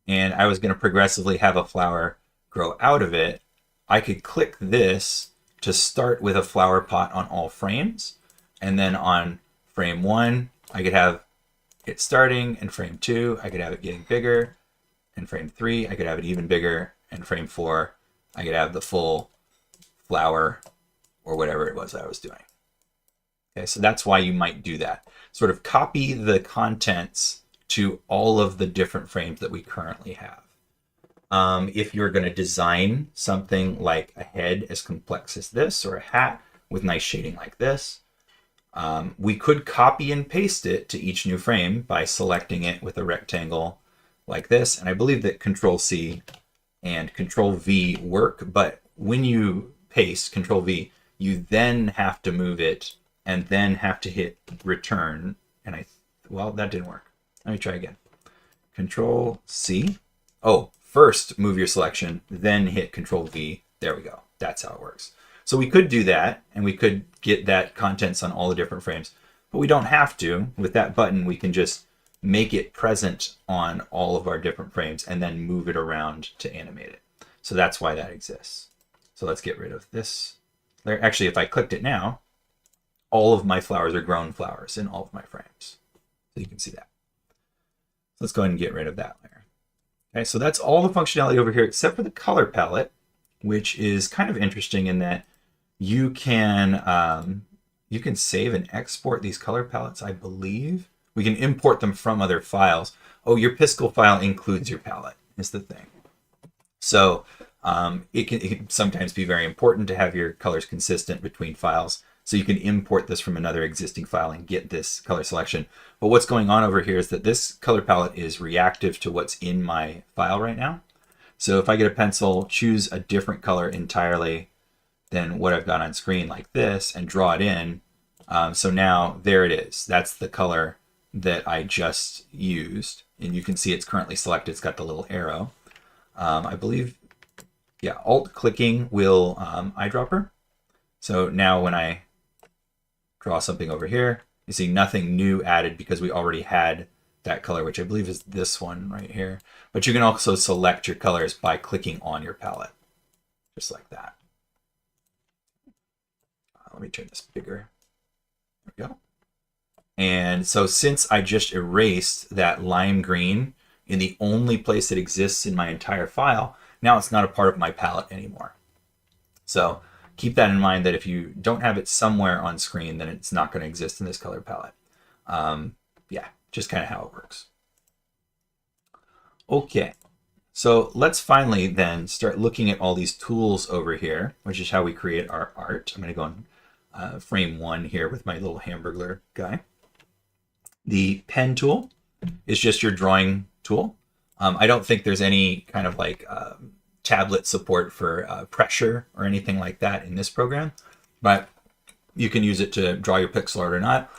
and I was going to progressively have a flower grow out of it, I could click this to start with a flower pot on all frames. And then on frame 1, I could have it starting, and frame 2, I could have it getting bigger, and frame 3, I could have it even bigger, and frame 4, I could have the full flower or whatever it was I was doing. Okay, so that's why you might do that. Sort of copy the contents to all of the different frames that we currently have. If you're going to design something like a head as complex as this, or a hat with nice shading like this, we could copy and paste it to each new frame by selecting it with a rectangle like this. And I believe that Control C and Control V work, but when you paste Control V, you then have to move it and then have to hit return. And well, that didn't work. Let me try again. Control C. Oh, first move your selection, then hit Control V. There we go. That's how it works. So we could do that, and we could get that contents on all the different frames, but we don't have to. With that button, we can just make it present on all of our different frames and then move it around to animate it. So that's why that exists. So let's get rid of this. Actually, if I clicked it now, all of my flowers are grown flowers in all of my frames. So you can see that. So let's go ahead and get rid of that layer. Okay, so that's all the functionality over here except for the color palette, which is kind of interesting in that you can save and export these color palettes, I believe. We can import them from other files. Oh, your Piskel file includes your palette, is the thing. So it can sometimes be very important to have your colors consistent between files. So you can import this from another existing file and get this color selection. But what's going on over here is that this color palette is reactive to what's in my file right now. So if I get a pencil, choose a different color entirely than what I've got on screen like this and draw it in. So now there it is. That's the color that I just used. And you can see it's currently selected. It's got the little arrow. I believe, yeah, Alt clicking will eyedropper. So now when I draw something over here, you see nothing new added because we already had that color, which I believe is this one right here. But you can also select your colors by clicking on your palette, just like that. Let me turn this bigger. There we go. And so since I just erased that lime green in the only place it exists in my entire file, now it's not a part of my palette anymore. So keep that in mind, that if you don't have it somewhere on screen, then it's not going to exist in this color palette. Yeah, just kind of how it works. Okay, so let's finally then start looking at all these tools over here, which is how we create our art. I'm going to go on frame 1 here with my little hamburger guy. The pen tool is just your drawing tool. I don't think there's any kind of like tablet support for pressure or anything like that in this program, but you can use it to draw your pixel art or not.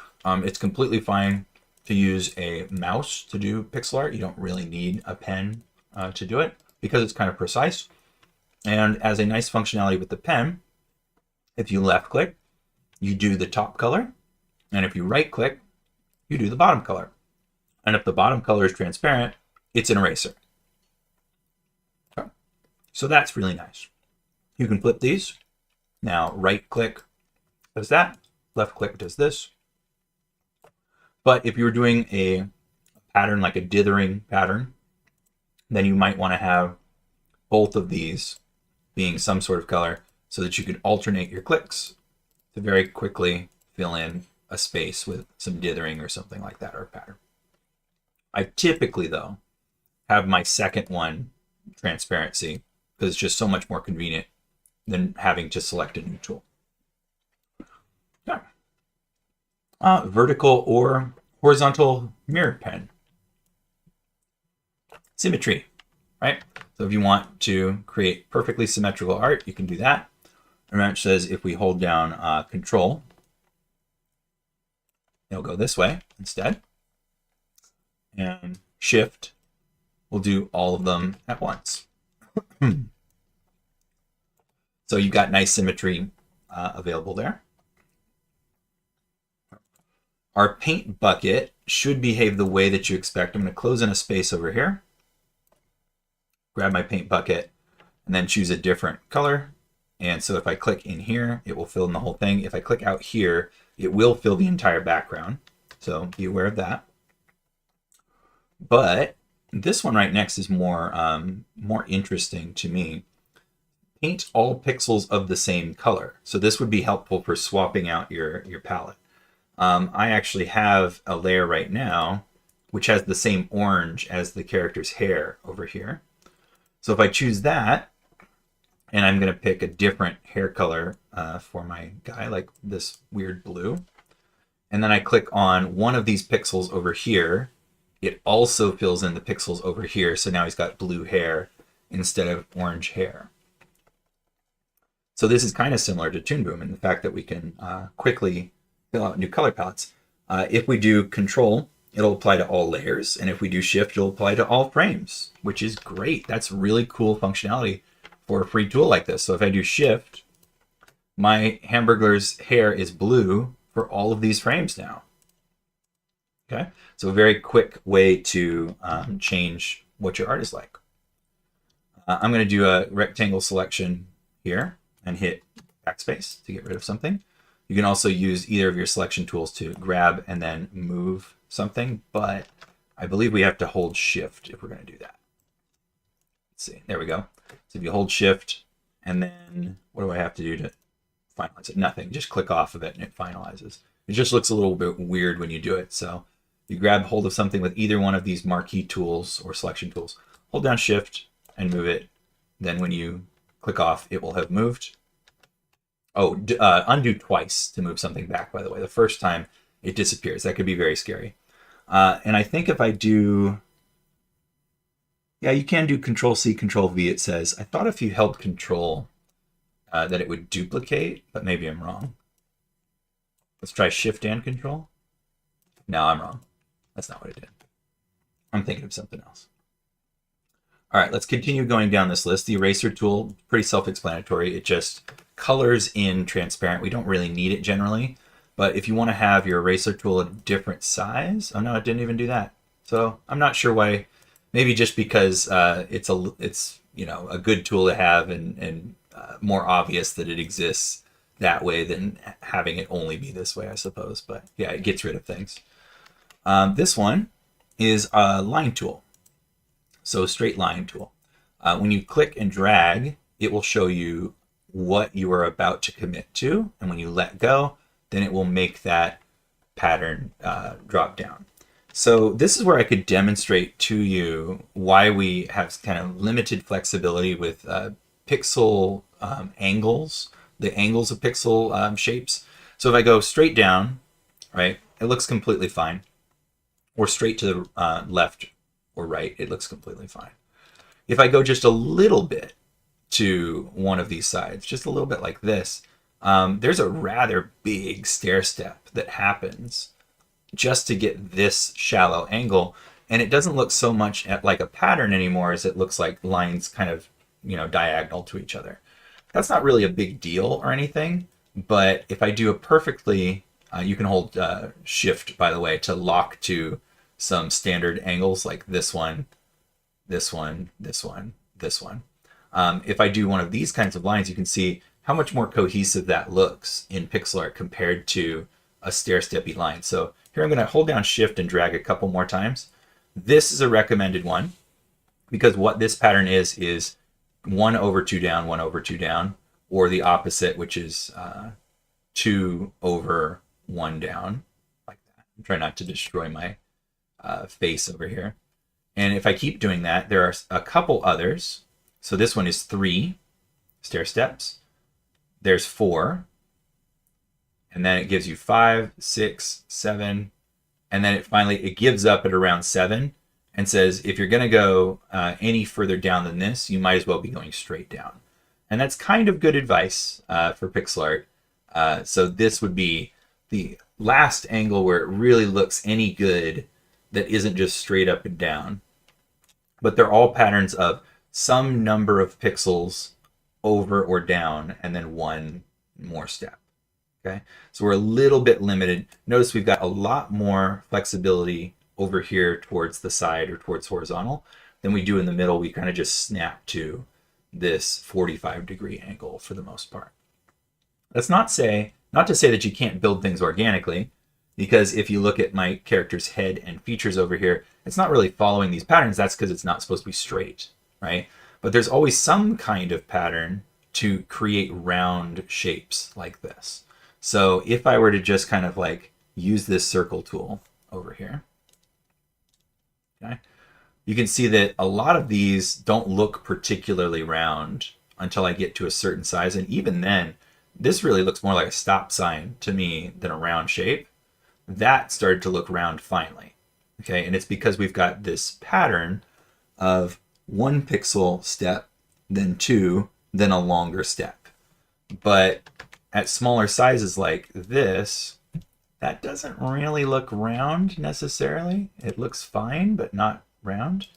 It's completely fine to use a mouse to do pixel art. You don't really need a pen to do it because it's kind of precise. And as a nice functionality with the pen, if you left click, you do the top color. And if you right click, you do the bottom color. And if the bottom color is transparent, it's an eraser. Okay. So that's really nice. You can flip these. Now right click does that, left click does this. But if you were doing a pattern like a dithering pattern, then you might want to have both of these being some sort of color so that you could alternate your clicks to very quickly fill in a space with some dithering or something like that, or a pattern. I typically, though, have my second one transparency because it's just so much more convenient than having to select a new tool. Yeah. Vertical or horizontal mirror pen. Symmetry, right? So if you want to create perfectly symmetrical art, you can do that. Remember, it says if we hold down Control, it'll go this way instead. And Shift will do all of them at once. So you've got nice symmetry available there. Our paint bucket should behave the way that you expect. I'm going to close in a space over here, grab my paint bucket, and then choose a different color. And so if I click in here, it will fill in the whole thing. If I click out here, it will fill the entire background. So be aware of that. But this one right next is more interesting to me. Paint all pixels of the same color. So this would be helpful for swapping out your palette. I actually have a layer right now which has the same orange as the character's hair over here. So if I choose that, and I'm going to pick a different hair color for my guy, like this weird blue, and then I click on one of these pixels over here, it also fills in the pixels over here. So now he's got blue hair instead of orange hair. So this is kind of similar to Toon Boom in the fact that we can quickly fill out new color palettes. If we do Control, it'll apply to all layers. And if we do Shift, it'll apply to all frames, which is great. That's really cool functionality for a free tool like this. So if I do Shift, my Hamburglar's hair is blue for all of these frames now. Okay, so a very quick way to change what your art is like. I'm going to do a rectangle selection here and hit backspace to get rid of something. You can also use either of your selection tools to grab and then move something, but I believe we have to hold Shift if we're going to do that. Let's see, there we go. So if you hold Shift, and then what do I have to do to finalize it? Nothing, just click off of it and it finalizes. It just looks a little bit weird when you do it. So you grab hold of something with either one of these marquee tools or selection tools, hold down Shift and move it. Then when you click off, it will have moved. Oh, undo twice to move something back, by the way. The first time it disappears. That could be very scary. And I think if I do, yeah, you can do Control-C, Control-V, it says. I thought if you held Control that it would duplicate, but maybe I'm wrong. Let's try Shift and Control. No, I'm wrong. That's not what it did. I'm thinking of something else. All right, let's continue going down this list. The eraser tool, pretty self-explanatory. It just colors in transparent. We don't really need it generally, but if you want to have your eraser tool a different size, oh no, it didn't even do that. So I'm not sure why. Maybe just because it's a good tool to have and more obvious that it exists that way than having it only be this way, I suppose. But yeah, it gets rid of things. This one is a line tool. So straight line tool. When you click and drag, it will show you what you are about to commit to. And when you let go, then it will make that pattern drop down. So this is where I could demonstrate to you why we have kind of limited flexibility with pixel angles, the angles of pixel shapes. So if I go straight down, right, it looks completely fine. Or straight to the left or right, it looks completely fine. If I go just a little bit to one of these sides, just a little bit like this, there's a rather big stair step that happens just to get this shallow angle. And it doesn't look so much like a pattern anymore as it looks like lines kind of, diagonal to each other. That's not really a big deal or anything, but if I do it perfectly, you can hold Shift, by the way, to lock to some standard angles like this one, this one, this one, this one. If I do one of these kinds of lines, you can see how much more cohesive that looks in pixel art compared to a stair-steppy line. So here I'm going to hold down Shift and drag a couple more times. This is a recommended one because what this pattern is 1 over 2 down, 1 over 2 down, or the opposite, which is 2 over 1 down, like that. I'm trying not to destroy my face over here. And if I keep doing that, there are a couple others. So this one is 3 stair steps. There's 4. And then it gives you 5, 6, 7. And then it gives up at around 7 and says, if you're going to go any further down than this, you might as well be going straight down. And that's kind of good advice for pixel art. So this would be the last angle where it really looks any good that isn't just straight up and down. But they're all patterns of some number of pixels over or down and then one more step. Okay, so we're a little bit limited. Notice we've got a lot more flexibility over here towards the side or towards horizontal than we do in the middle. We kind of just snap to this 45-degree angle for the most part. That's not to say that you can't build things organically, because if you look at my character's head and features over here, it's not really following these patterns. That's because it's not supposed to be straight, right? But there's always some kind of pattern to create round shapes like this. So if I were to just kind of like use this circle tool over here, you can see that a lot of these don't look particularly round until I get to a certain size. And even then, this really looks more like a stop sign to me than a round shape. That started to look round finally. Okay, and it's because we've got this pattern of 1 pixel step, then 2, then a longer step. But at smaller sizes like this, that doesn't really look round necessarily. It looks fine, but not round.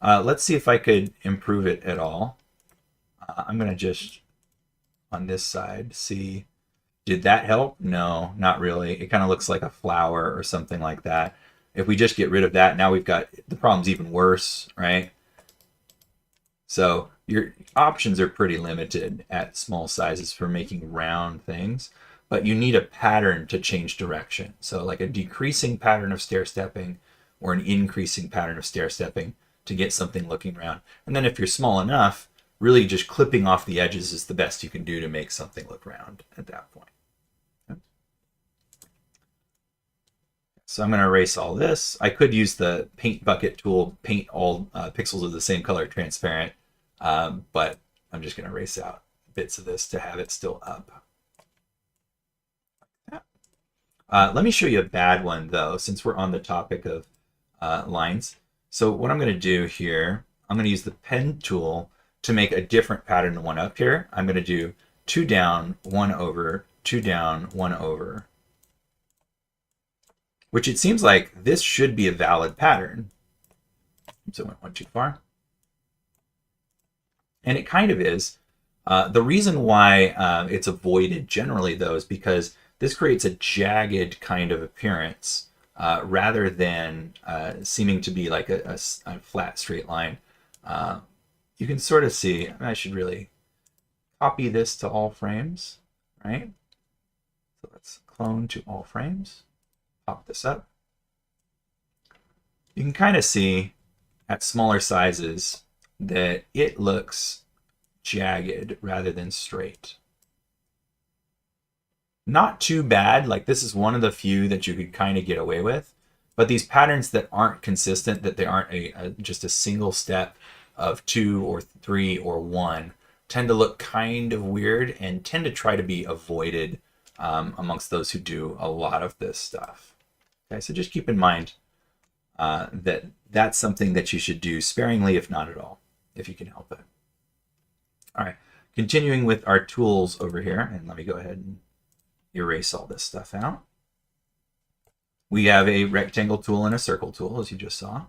Let's see if I could improve it at all. I'm going to just, on this side, see, did that help? No, not really. It kind of looks like a flower or something like that. If we just get rid of that, now we've got, the problem's even worse, right? So your options are pretty limited at small sizes for making round things, but you need a pattern to change direction. So like a decreasing pattern of stair stepping or an increasing pattern of stair stepping to get something looking round. And then if you're small enough, really just clipping off the edges is the best you can do to make something look round at that point. Okay. So I'm going to erase all this. I could use the paint bucket tool, paint all pixels of the same color transparent, but I'm just going to erase out bits of this to have it still up. Let me show you a bad one, though, since we're on the topic of lines. So what I'm going to do here, I'm going to use the pen tool to make a different pattern than one up here. I'm going to do 2 down, 1 over, 2 down, 1 over, which it seems like this should be a valid pattern. So I went too far. And it kind of is. The reason why it's avoided generally, though, is because this creates a jagged kind of appearance rather than seeming to be like a flat straight line. You can sort of see, I should really copy this to all frames, right? So let's clone to all frames, pop this up. You can kind of see at smaller sizes that it looks jagged rather than straight. Not too bad, like this is one of the few that you could kind of get away with, but these patterns that aren't consistent, that they aren't just a single step of 2 or 3 or 1, tend to look kind of weird and tend to try to be avoided amongst those who do a lot of this stuff. Okay, so just keep in mind that that's something that you should do sparingly, if not at all, if you can help it. All right, continuing with our tools over here, and let me go ahead and erase all this stuff out. We have a rectangle tool and a circle tool, as you just saw.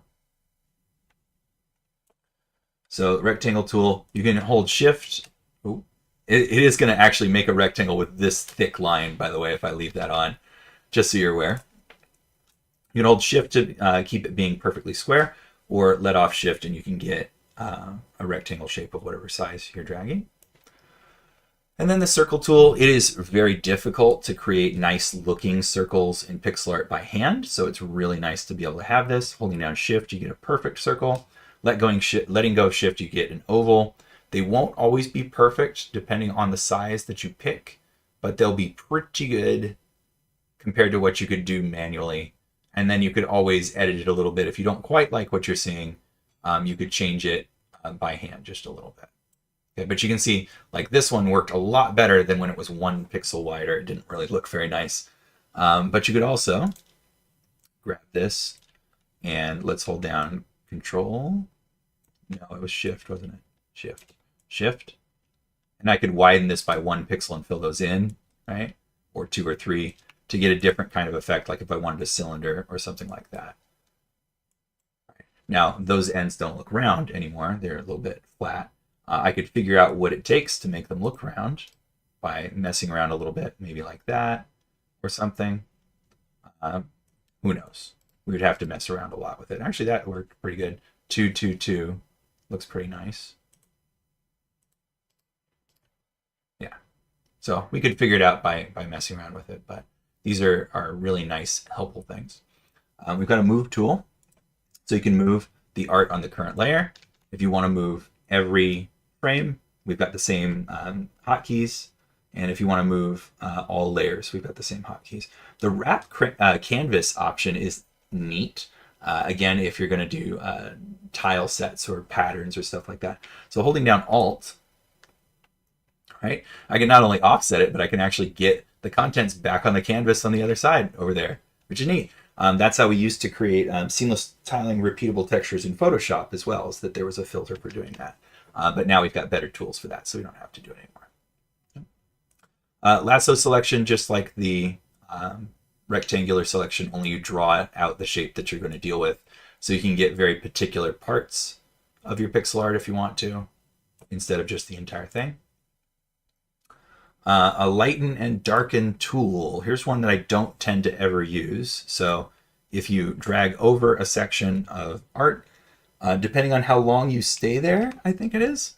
So rectangle tool, you can hold shift. Ooh, it is going to actually make a rectangle with this thick line, by the way, if I leave that on, just so you're aware. You can hold shift to keep it being perfectly square, or let off shift and you can get a rectangle shape of whatever size you're dragging. And then the circle tool, it is very difficult to create nice looking circles in pixel art by hand. So it's really nice to be able to have this. Holding down shift, you get a perfect circle. Letting go of shift, you get an oval. They won't always be perfect depending on the size that you pick, but they'll be pretty good compared to what you could do manually. And then you could always edit it a little bit. If you don't quite like what you're seeing, you could change it by hand just a little bit. Okay, but you can see like this one worked a lot better than when it was 1 pixel wider. It didn't really look very nice. But you could also grab this and let's hold down Control. No, it was Shift, wasn't it? Shift. Shift. And I could widen this by 1 pixel and fill those in, right? Or 2 or 3 to get a different kind of effect, like if I wanted a cylinder or something like that. Now, those ends don't look round anymore. They're a little bit flat. I could figure out what it takes to make them look round by messing around a little bit, maybe like that or something. Who knows? We would have to mess around a lot with it. Actually, that worked pretty good. 2, 2, 2 looks pretty nice. Yeah. So we could figure it out by messing around with it, but these are really nice, helpful things. We've got a move tool. So you can move the art on the current layer. If you want to move every frame, we've got the same hotkeys. And if you want to move all layers, we've got the same hotkeys. The wrap canvas option is neat. Again, if you're going to do tile sets or patterns or stuff like that. So holding down Alt, right, I can not only offset it, but I can actually get the contents back on the canvas on the other side over there, which is neat. That's how we used to create seamless tiling repeatable textures in Photoshop as well, is that there was a filter for doing that. But now we've got better tools for that, so we don't have to do it anymore. Lasso selection, just like the rectangular selection, only you draw out the shape that you're going to deal with. So you can get very particular parts of your pixel art if you want to, instead of just the entire thing. A lighten and darken tool. Here's one that I don't tend to ever use. So if you drag over a section of art, depending on how long you stay there, I think it is.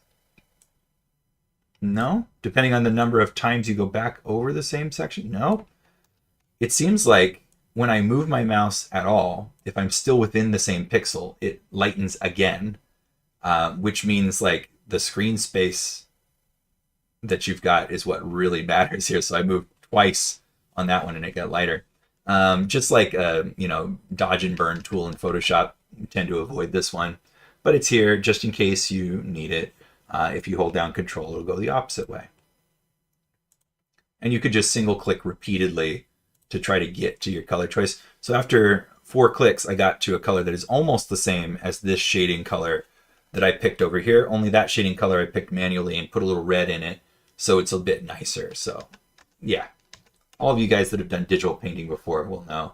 No? Depending on the number of times you go back over the same section? No? It seems like when I move my mouse at all, if I'm still within the same pixel, it lightens again, which means like the screen space that you've got is what really matters here. So I moved twice on that one and it got lighter. Just like dodge and burn tool in Photoshop, you tend to avoid this one, but it's here just in case you need it. If you hold down Control, it'll go the opposite way. And you could just single click repeatedly to try to get to your color choice. So after 4 clicks, I got to a color that is almost the same as this shading color that I picked over here, only that shading color I picked manually and put a little red in it, so it's a bit nicer. So yeah, all of you guys that have done digital painting before will know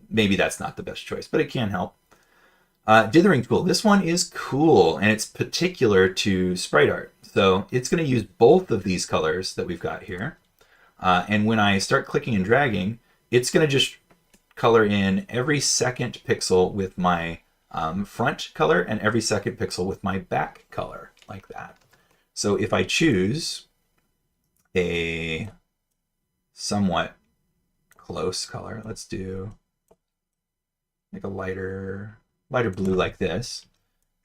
maybe that's not the best choice, but it can help. Dithering tool, this one is cool, and it's particular to sprite art. So it's going to use both of these colors that we've got here. And when I start clicking and dragging, it's going to just color in every second pixel with my front color and every second pixel with my back color, like that. So if I choose a somewhat close color, let's do like a lighter blue like this,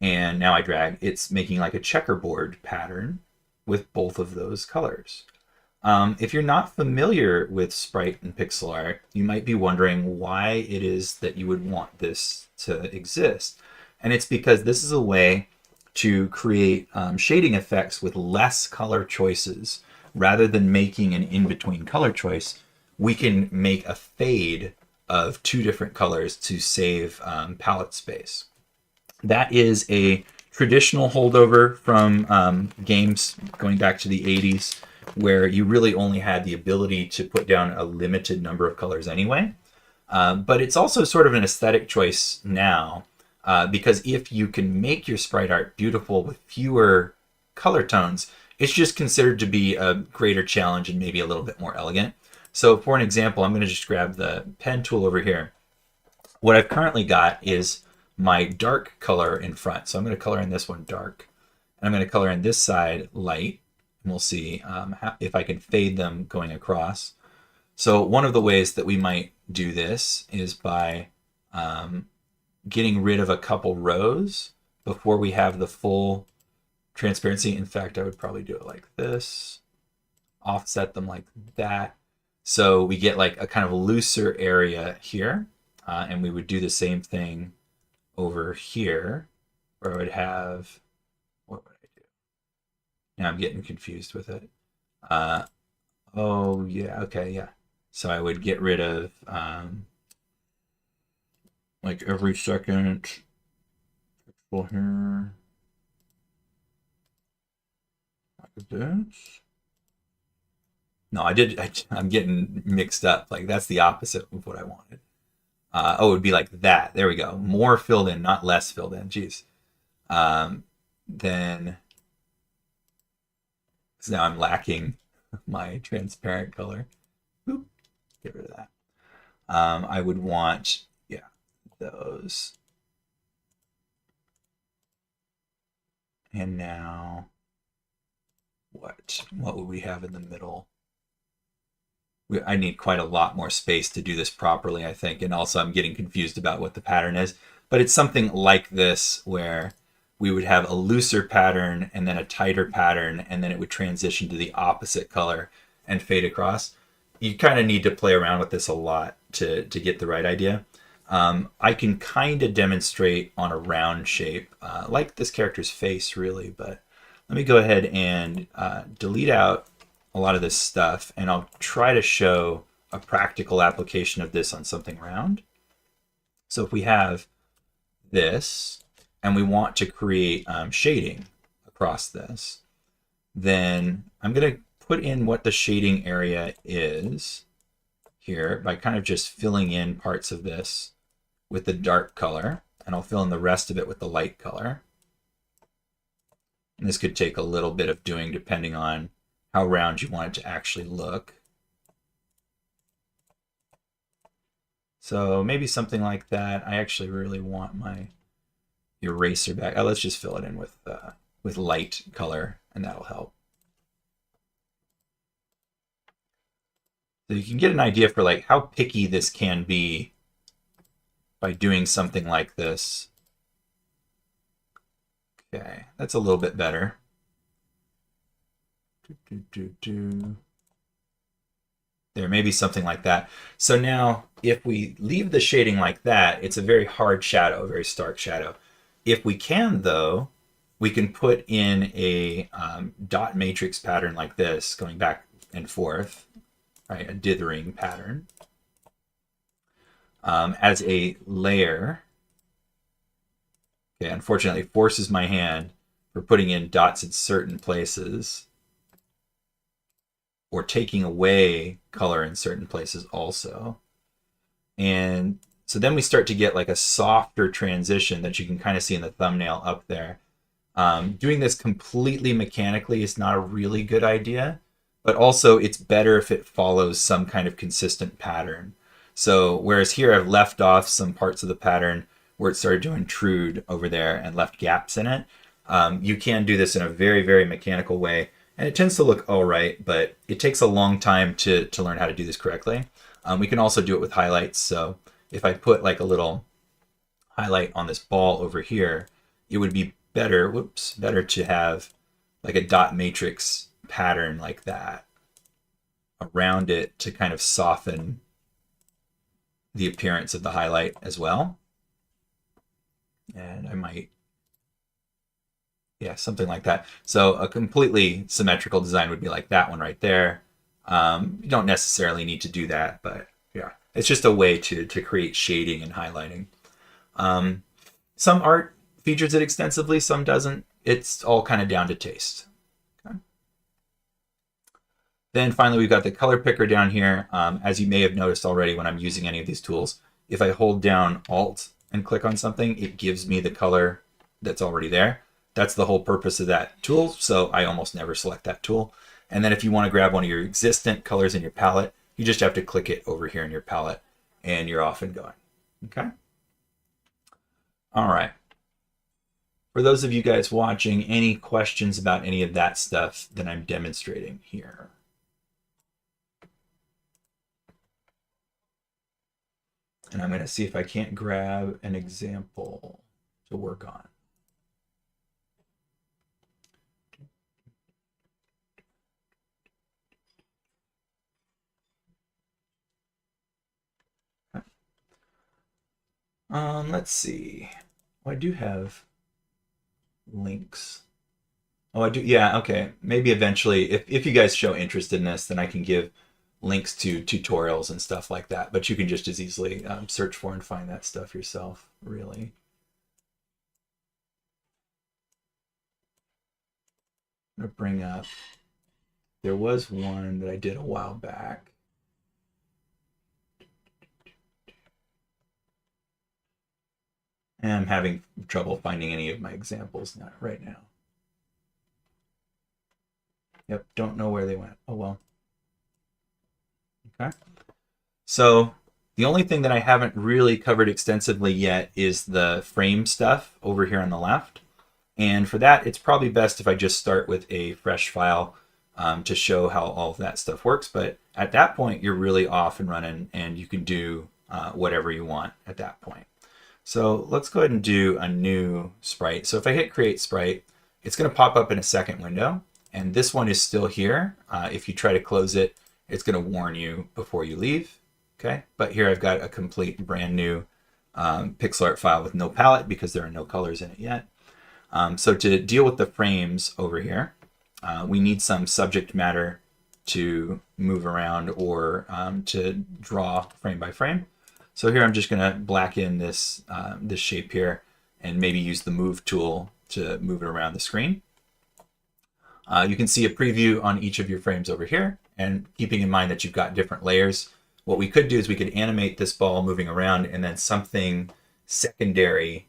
and now I drag, it's making like a checkerboard pattern with both of those colors. If you're not familiar with sprite and pixel art, you might be wondering why it is that you would want this to exist. And it's because this is a way to create shading effects with less color choices. Rather than making an in-between color choice, we can make a fade of 2 different colors to save palette space. That is a traditional holdover from games going back to the 80s, where you really only had the ability to put down a limited number of colors anyway. But it's also sort of an aesthetic choice now, because if you can make your sprite art beautiful with fewer color tones, it's just considered to be a greater challenge and maybe a little bit more elegant. So for an example, I'm going to just grab the pen tool over here. What I've currently got is my dark color in front. So I'm going to color in this one dark, and I'm going to color in this side light, and we'll see if I can fade them going across. So one of the ways that we might do this is by getting rid of a couple rows before we have the full transparency. In fact, I would probably do it like this, offset them like that. So we get like a kind of looser area here, and we would do the same thing over here, where I would have, what would I do? Now I'm getting confused with it. Oh yeah, okay, yeah. So I would get rid of like every second pixel here, like this. No, I'm getting mixed up. Like that's the opposite of what I wanted. Oh, it would be like that. There we go. More filled in, not less filled in. Jeez. Then, so now I'm lacking my transparent color. Boop. Get rid of that. I would want, yeah, those. And now, what would we have in the middle? I need quite a lot more space to do this properly, I think. And also I'm getting confused about what the pattern is. But it's something like this, where we would have a looser pattern and then a tighter pattern, and then it would transition to the opposite color and fade across. You kind of need to play around with this a lot to get the right idea. I can kind of demonstrate on a round shape, like this character's face really, but let me go ahead and delete out a lot of this stuff, and I'll try to show a practical application of this on something round. So if we have this, and we want to create shading across this, then I'm going to put in what the shading area is here by kind of just filling in parts of this with the dark color, and I'll fill in the rest of it with the light color. And this could take a little bit of doing depending on how round you want it to actually look. So maybe something like that. I actually really want my eraser back. Oh, let's just fill it in with light color, and that'll help. So you can get an idea for like how picky this can be by doing something like this. Okay, that's a little bit better. There may be something like that. So now if we leave the shading like that, it's a very hard shadow, a very stark shadow. If we can, though, we can put in a dot matrix pattern like this, going back and forth, right? A dithering pattern as a layer. Okay, unfortunately, it forces my hand for putting in dots in certain places, or taking away color in certain places also. And so then we start to get like a softer transition that you can kind of see in the thumbnail up there. Doing this completely mechanically is not a really good idea, but also it's better if it follows some kind of consistent pattern. So whereas here I've left off some parts of the pattern where it started to intrude over there and left gaps in it, you can do this in a very, very mechanical way. And it tends to look all right, but it takes a long time to learn how to do this correctly. We can also do it with highlights. So if I put like a little highlight on this ball over here, it would be better, better to have like a dot matrix pattern like that around it to kind of soften the appearance of the highlight as well. And I might, yeah, something like that. So a completely symmetrical design would be like that one right there. You don't necessarily need to do that, but yeah, it's just a way to create shading and highlighting. Some art features it extensively, some doesn't. It's all kind of down to taste. Okay. Then finally, we've got the color picker down here. As you may have noticed already when I'm using any of these tools, if I hold down Alt and click on something, it gives me the color that's already there. That's the whole purpose of that tool, so I almost never select that tool. And then if you want to grab one of your existent colors in your palette, you just have to click it over here in your palette, and you're off and going. Okay? All right. For those of you guys watching, any questions about any of that stuff that I'm demonstrating here? And I'm going to see if I can't grab an example to work on. Let's see. Oh, I do have links. Oh, I do. Yeah, okay. Maybe eventually, if you guys show interest in this, then I can give links to tutorials and stuff like that. But you can just as easily search for and find that stuff yourself, really. I'm going to bring up, there was one that I did a while back. And I'm having trouble finding any of my examples right now. Yep, don't know where they went. Oh, well. Okay. So the only thing that I haven't really covered extensively yet is the frame stuff over here on the left. And for that, it's probably best if I just start with a fresh file to show how all of that stuff works. But at that point, you're really off and running, and you can do whatever you want at that point. So let's go ahead and do a new sprite. So if I hit create sprite, it's going to pop up in a second window. And this one is still here. If you try to close it, it's going to warn you before you leave. Okay, but here I've got a complete brand new pixel art file with no palette because there are no colors in it yet. So to deal with the frames over here, we need some subject matter to move around or to draw frame by frame. So here I'm just going to blacken this, this shape here and maybe use the move tool to move it around the screen. You can see a preview on each of your frames over here, and keeping in mind that you've got different layers, what we could do is we could animate this ball moving around and then something secondary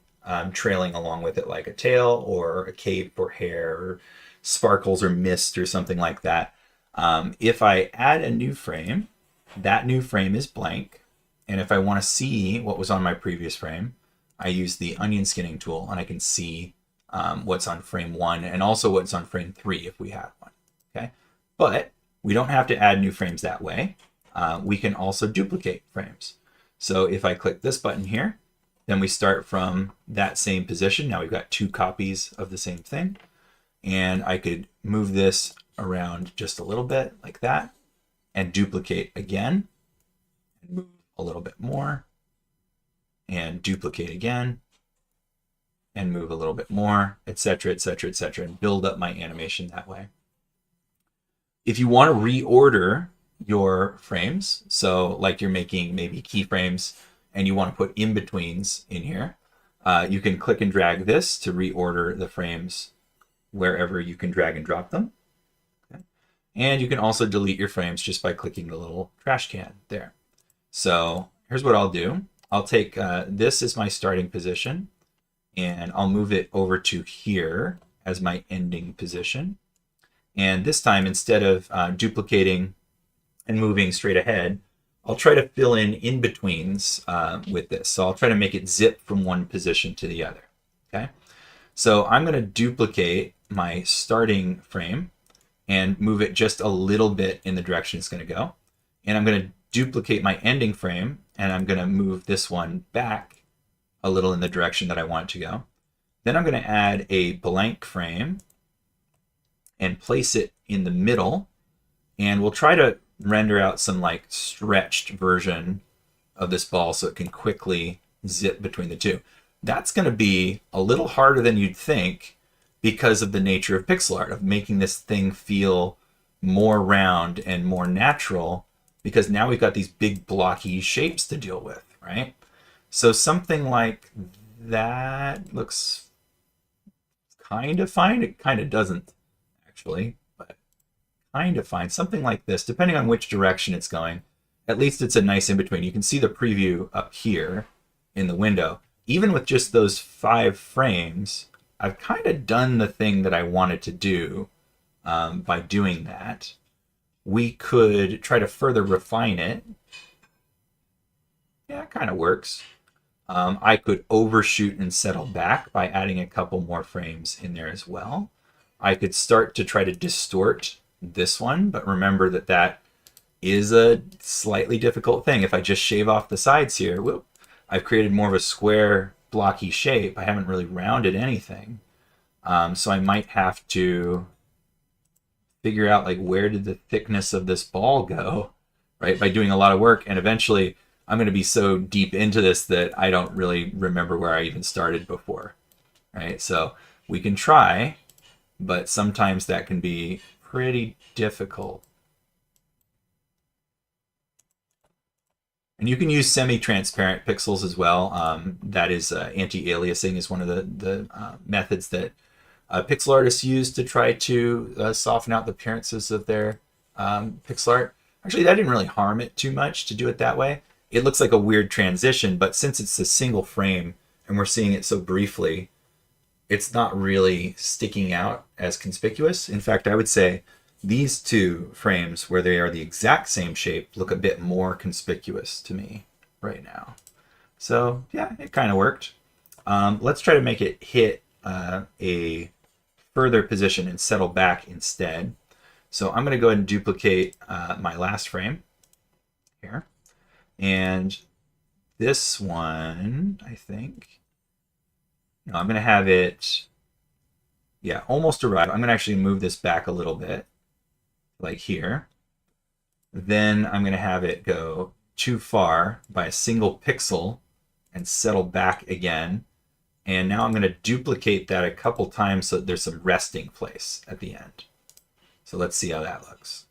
trailing along with it, like a tail or a cape or hair or sparkles or mist or something like that. If I add a new frame, that new frame is blank. And if I want to see what was on my previous frame, I use the onion skinning tool and I can see what's on frame 1 and also what's on frame 3 if we have one. Okay, but we don't have to add new frames that way. We can also duplicate frames. So if I click this button here, then we start from that same position. Now we've got 2 copies of the same thing. And I could move this around just a little bit like that and duplicate again. And move a little bit more and duplicate again and move a little bit more, etc., etc., etc., and build up my animation that way. If you want to reorder your frames, so like you're making maybe keyframes and you want to put in-betweens in here, you can click and drag this to reorder the frames wherever you can drag and drop them. Okay. And you can also delete your frames just by clicking the little trash can there. So here's what I'll do. I'll take this as my starting position, and I'll move it over to here as my ending position. And this time, instead of duplicating and moving straight ahead, I'll try to fill in betweens with this. So I'll try to make it zip from one position to the other. Okay. So I'm going to duplicate my starting frame and move it just a little bit in the direction it's going to go. And I'm going to duplicate my ending frame and I'm going to move this one back a little in the direction that I want it to go. Then I'm going to add a blank frame and place it in the middle. And we'll try to render out some like stretched version of this ball so it can quickly zip between the two. That's going to be a little harder than you'd think because of the nature of pixel art, of making this thing feel more round and more natural, because now we've got these big blocky shapes to deal with, right? So something like that looks kind of fine. It kind of doesn't actually, but kind of fine. Something like this, depending on which direction it's going. At least it's a nice in between. You can see the preview up here in the window. Even with just those 5 frames, I've kind of done the thing that I wanted to do by doing that. We could try to further refine it. Yeah, it kind of works. I could overshoot and settle back by adding a couple more frames in there as well. I could start to try to distort this one, but remember that that is a slightly difficult thing. If I just shave off the sides here, whoop, I've created more of a square blocky shape. I haven't really rounded anything. So I might have to figure out like where did the thickness of this ball go, right? By doing a lot of work, and eventually I'm going to be so deep into this that I don't really remember where I even started before, right? So we can try, but sometimes that can be pretty difficult. And you can use semi-transparent pixels as well. That is anti-aliasing is one of the methods that pixel artists use to try to soften out the appearances of their pixel art. Actually, that didn't really harm it too much to do it that way. It looks like a weird transition, but since it's a single frame and we're seeing it so briefly, it's not really sticking out as conspicuous. In fact, I would say these 2 frames where they are the exact same shape look a bit more conspicuous to me right now. So yeah, it kind of worked. Let's try to make it hit a further position and settle back instead. So I'm going to go ahead and duplicate my last frame here. And this one, I think, no, I'm going to have it, yeah, almost arrive. I'm going to actually move this back a little bit, like here. Then I'm going to have it go too far by a single pixel and settle back again. And now I'm going to duplicate that a couple times so that there's some resting place at the end. So let's see how that looks.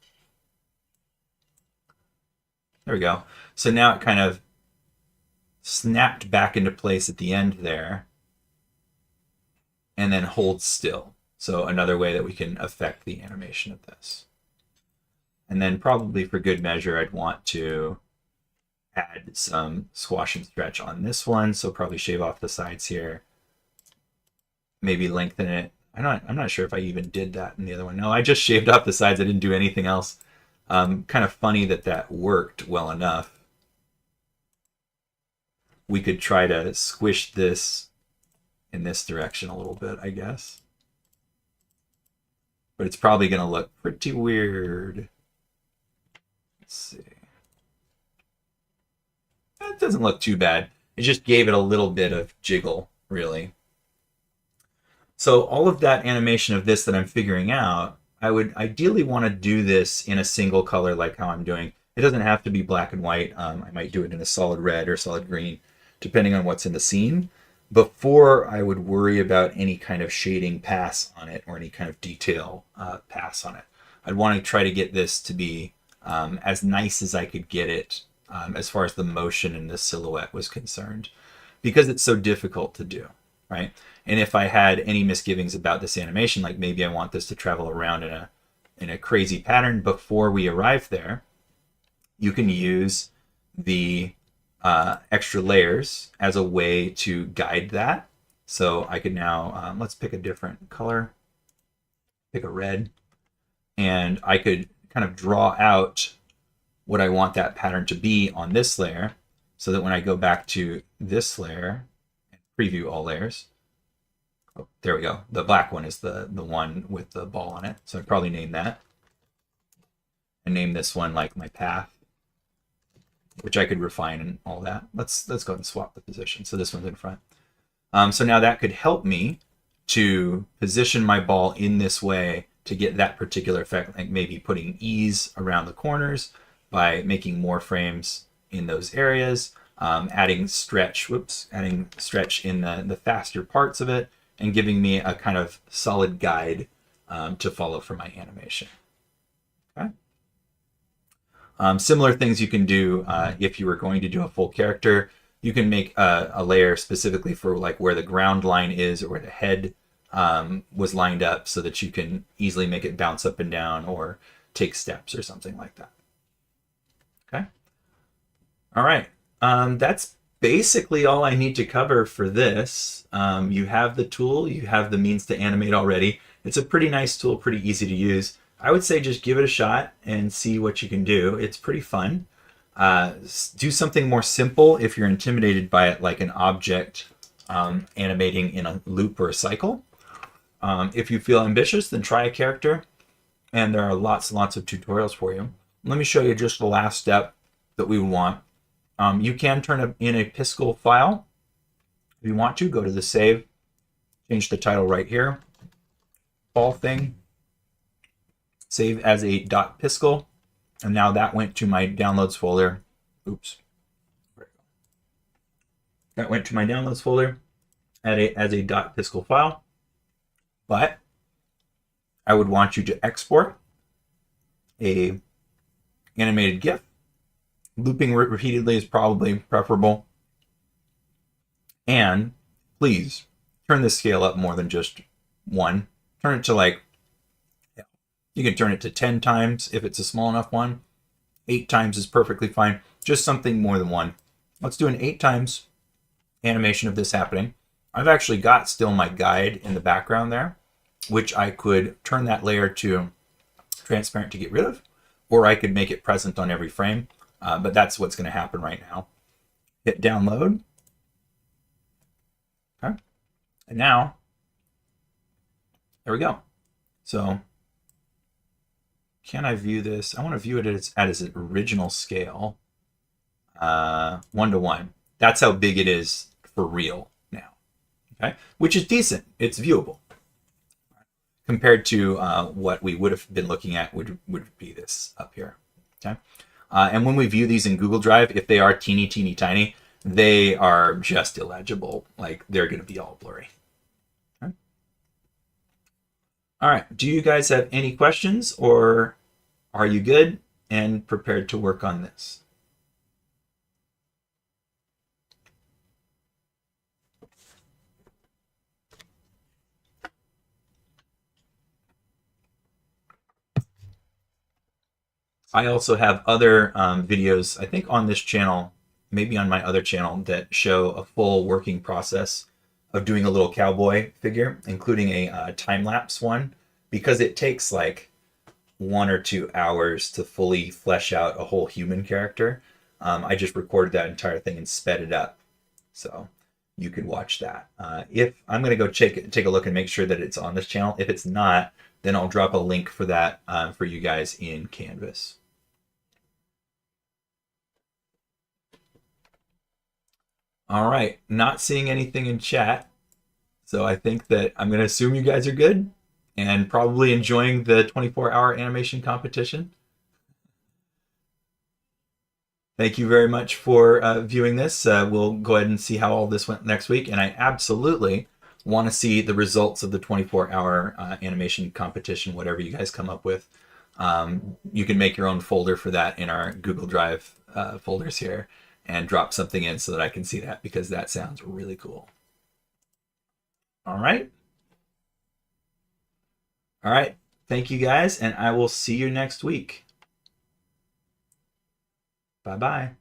There we go. So now it kind of snapped back into place at the end there and then holds still. So another way that we can affect the animation of this. And then probably for good measure, I'd want to add some squash and stretch on this one. So probably shave off the sides here. Maybe lengthen it. I'm not sure if I even did that in the other one. No, I just shaved off the sides. I didn't do anything else. Kind of funny that that worked well enough. We could try to squish this in this direction a little bit, I guess. But it's probably going to look pretty weird. Let's see. That doesn't look too bad. It just gave it a little bit of jiggle, really. So all of that animation of this that I'm figuring out, I would ideally want to do this in a single color like how I'm doing. It doesn't have to be black and white. I might do it in a solid red or solid green, depending on what's in the scene, before I would worry about any kind of shading pass on it or any kind of detail pass on it. I'd want to try to get this to be as nice as I could get it as far as the motion and the silhouette was concerned, because it's so difficult to do, right? And if I had any misgivings about this animation, like maybe I want this to travel around in a crazy pattern before we arrive there, you can use the extra layers as a way to guide that. So I could now, let's pick a different color, pick a red, and I could kind of draw out what I want that pattern to be on this layer, so that when I go back to this layer and preview all layers, oh, there we go. The black one is the one with the ball on it. So I'd probably name that. And name this one like my path, which I could refine and all that. Let's go ahead and swap the position. So this one's in front. So now that could help me to position my ball in this way to get that particular effect, like maybe putting ease around the corners by making more frames in those areas, adding stretch in the faster parts of it, and giving me a kind of solid guide to follow for my animation. Okay. Similar things you can do if you were going to do a full character. You can make a layer specifically for like where the ground line is or where the head was lined up, so that you can easily make it bounce up and down or take steps or something like that. Okay. All right. That's basically all I need to cover for this. You have the tool, you have the means to animate already. It's a pretty nice tool, pretty easy to use. I would say just give it a shot and see what you can do. It's pretty fun. Do something more simple if you're intimidated by it, like an object animating in a loop or a cycle. If you feel ambitious, then try a character, and there are lots and lots of tutorials for you. Let me show you just the last step that we want. You can turn in a Piskel file. If you want to, go to the save, change the title right here, ball thing, save as a .piskel, and now that went to my downloads folder. Oops. That went to my downloads folder as a .piskel file, but I would want you to export a animated GIF. Looping repeatedly is probably preferable. And please turn the scale up more than just 1. Turn it to like, you can turn it to 10 times if it's a small enough one. 8 times is perfectly fine. Just something more than 1. Let's do an 8 times animation of this happening. I've actually got still my guide in the background there, which I could turn that layer to transparent to get rid of, or I could make it present on every frame. But that's what's going to happen right now. Hit download. Okay. And now, there we go. So, can I view this? I want to view it at its original scale. 1:1. That's how big it is for real now. Okay. Which is decent. It's viewable. Compared to what we would have been looking at would be this up here. Okay. And when we view these in Google Drive, if they are teeny tiny, they are just illegible. Like they're going to be all blurry. Okay. All right. Do you guys have any questions, or are you good and prepared to work on this? I also have other videos, I think on this channel, maybe on my other channel, that show a full working process of doing a little cowboy figure, including a time lapse one, because it takes like 1 or 2 hours to fully flesh out a whole human character. I just recorded that entire thing and sped it up, so you can watch that. If I'm going to go take a look and make sure that it's on this channel. If it's not, then I'll drop a link for that for you guys in Canvas. All right, not seeing anything in chat, so I think that I'm going to assume you guys are good and probably enjoying the 24-hour animation competition. Thank you very much for viewing this. We'll go ahead and see how all this went next week, and I absolutely want to see the results of the 24-hour animation competition, whatever you guys come up with. You can make your own folder for that in our Google Drive folders here and drop something in so that I can see that, because that sounds really cool. All right. All right. Thank you guys, and I will see you next week. Bye-bye.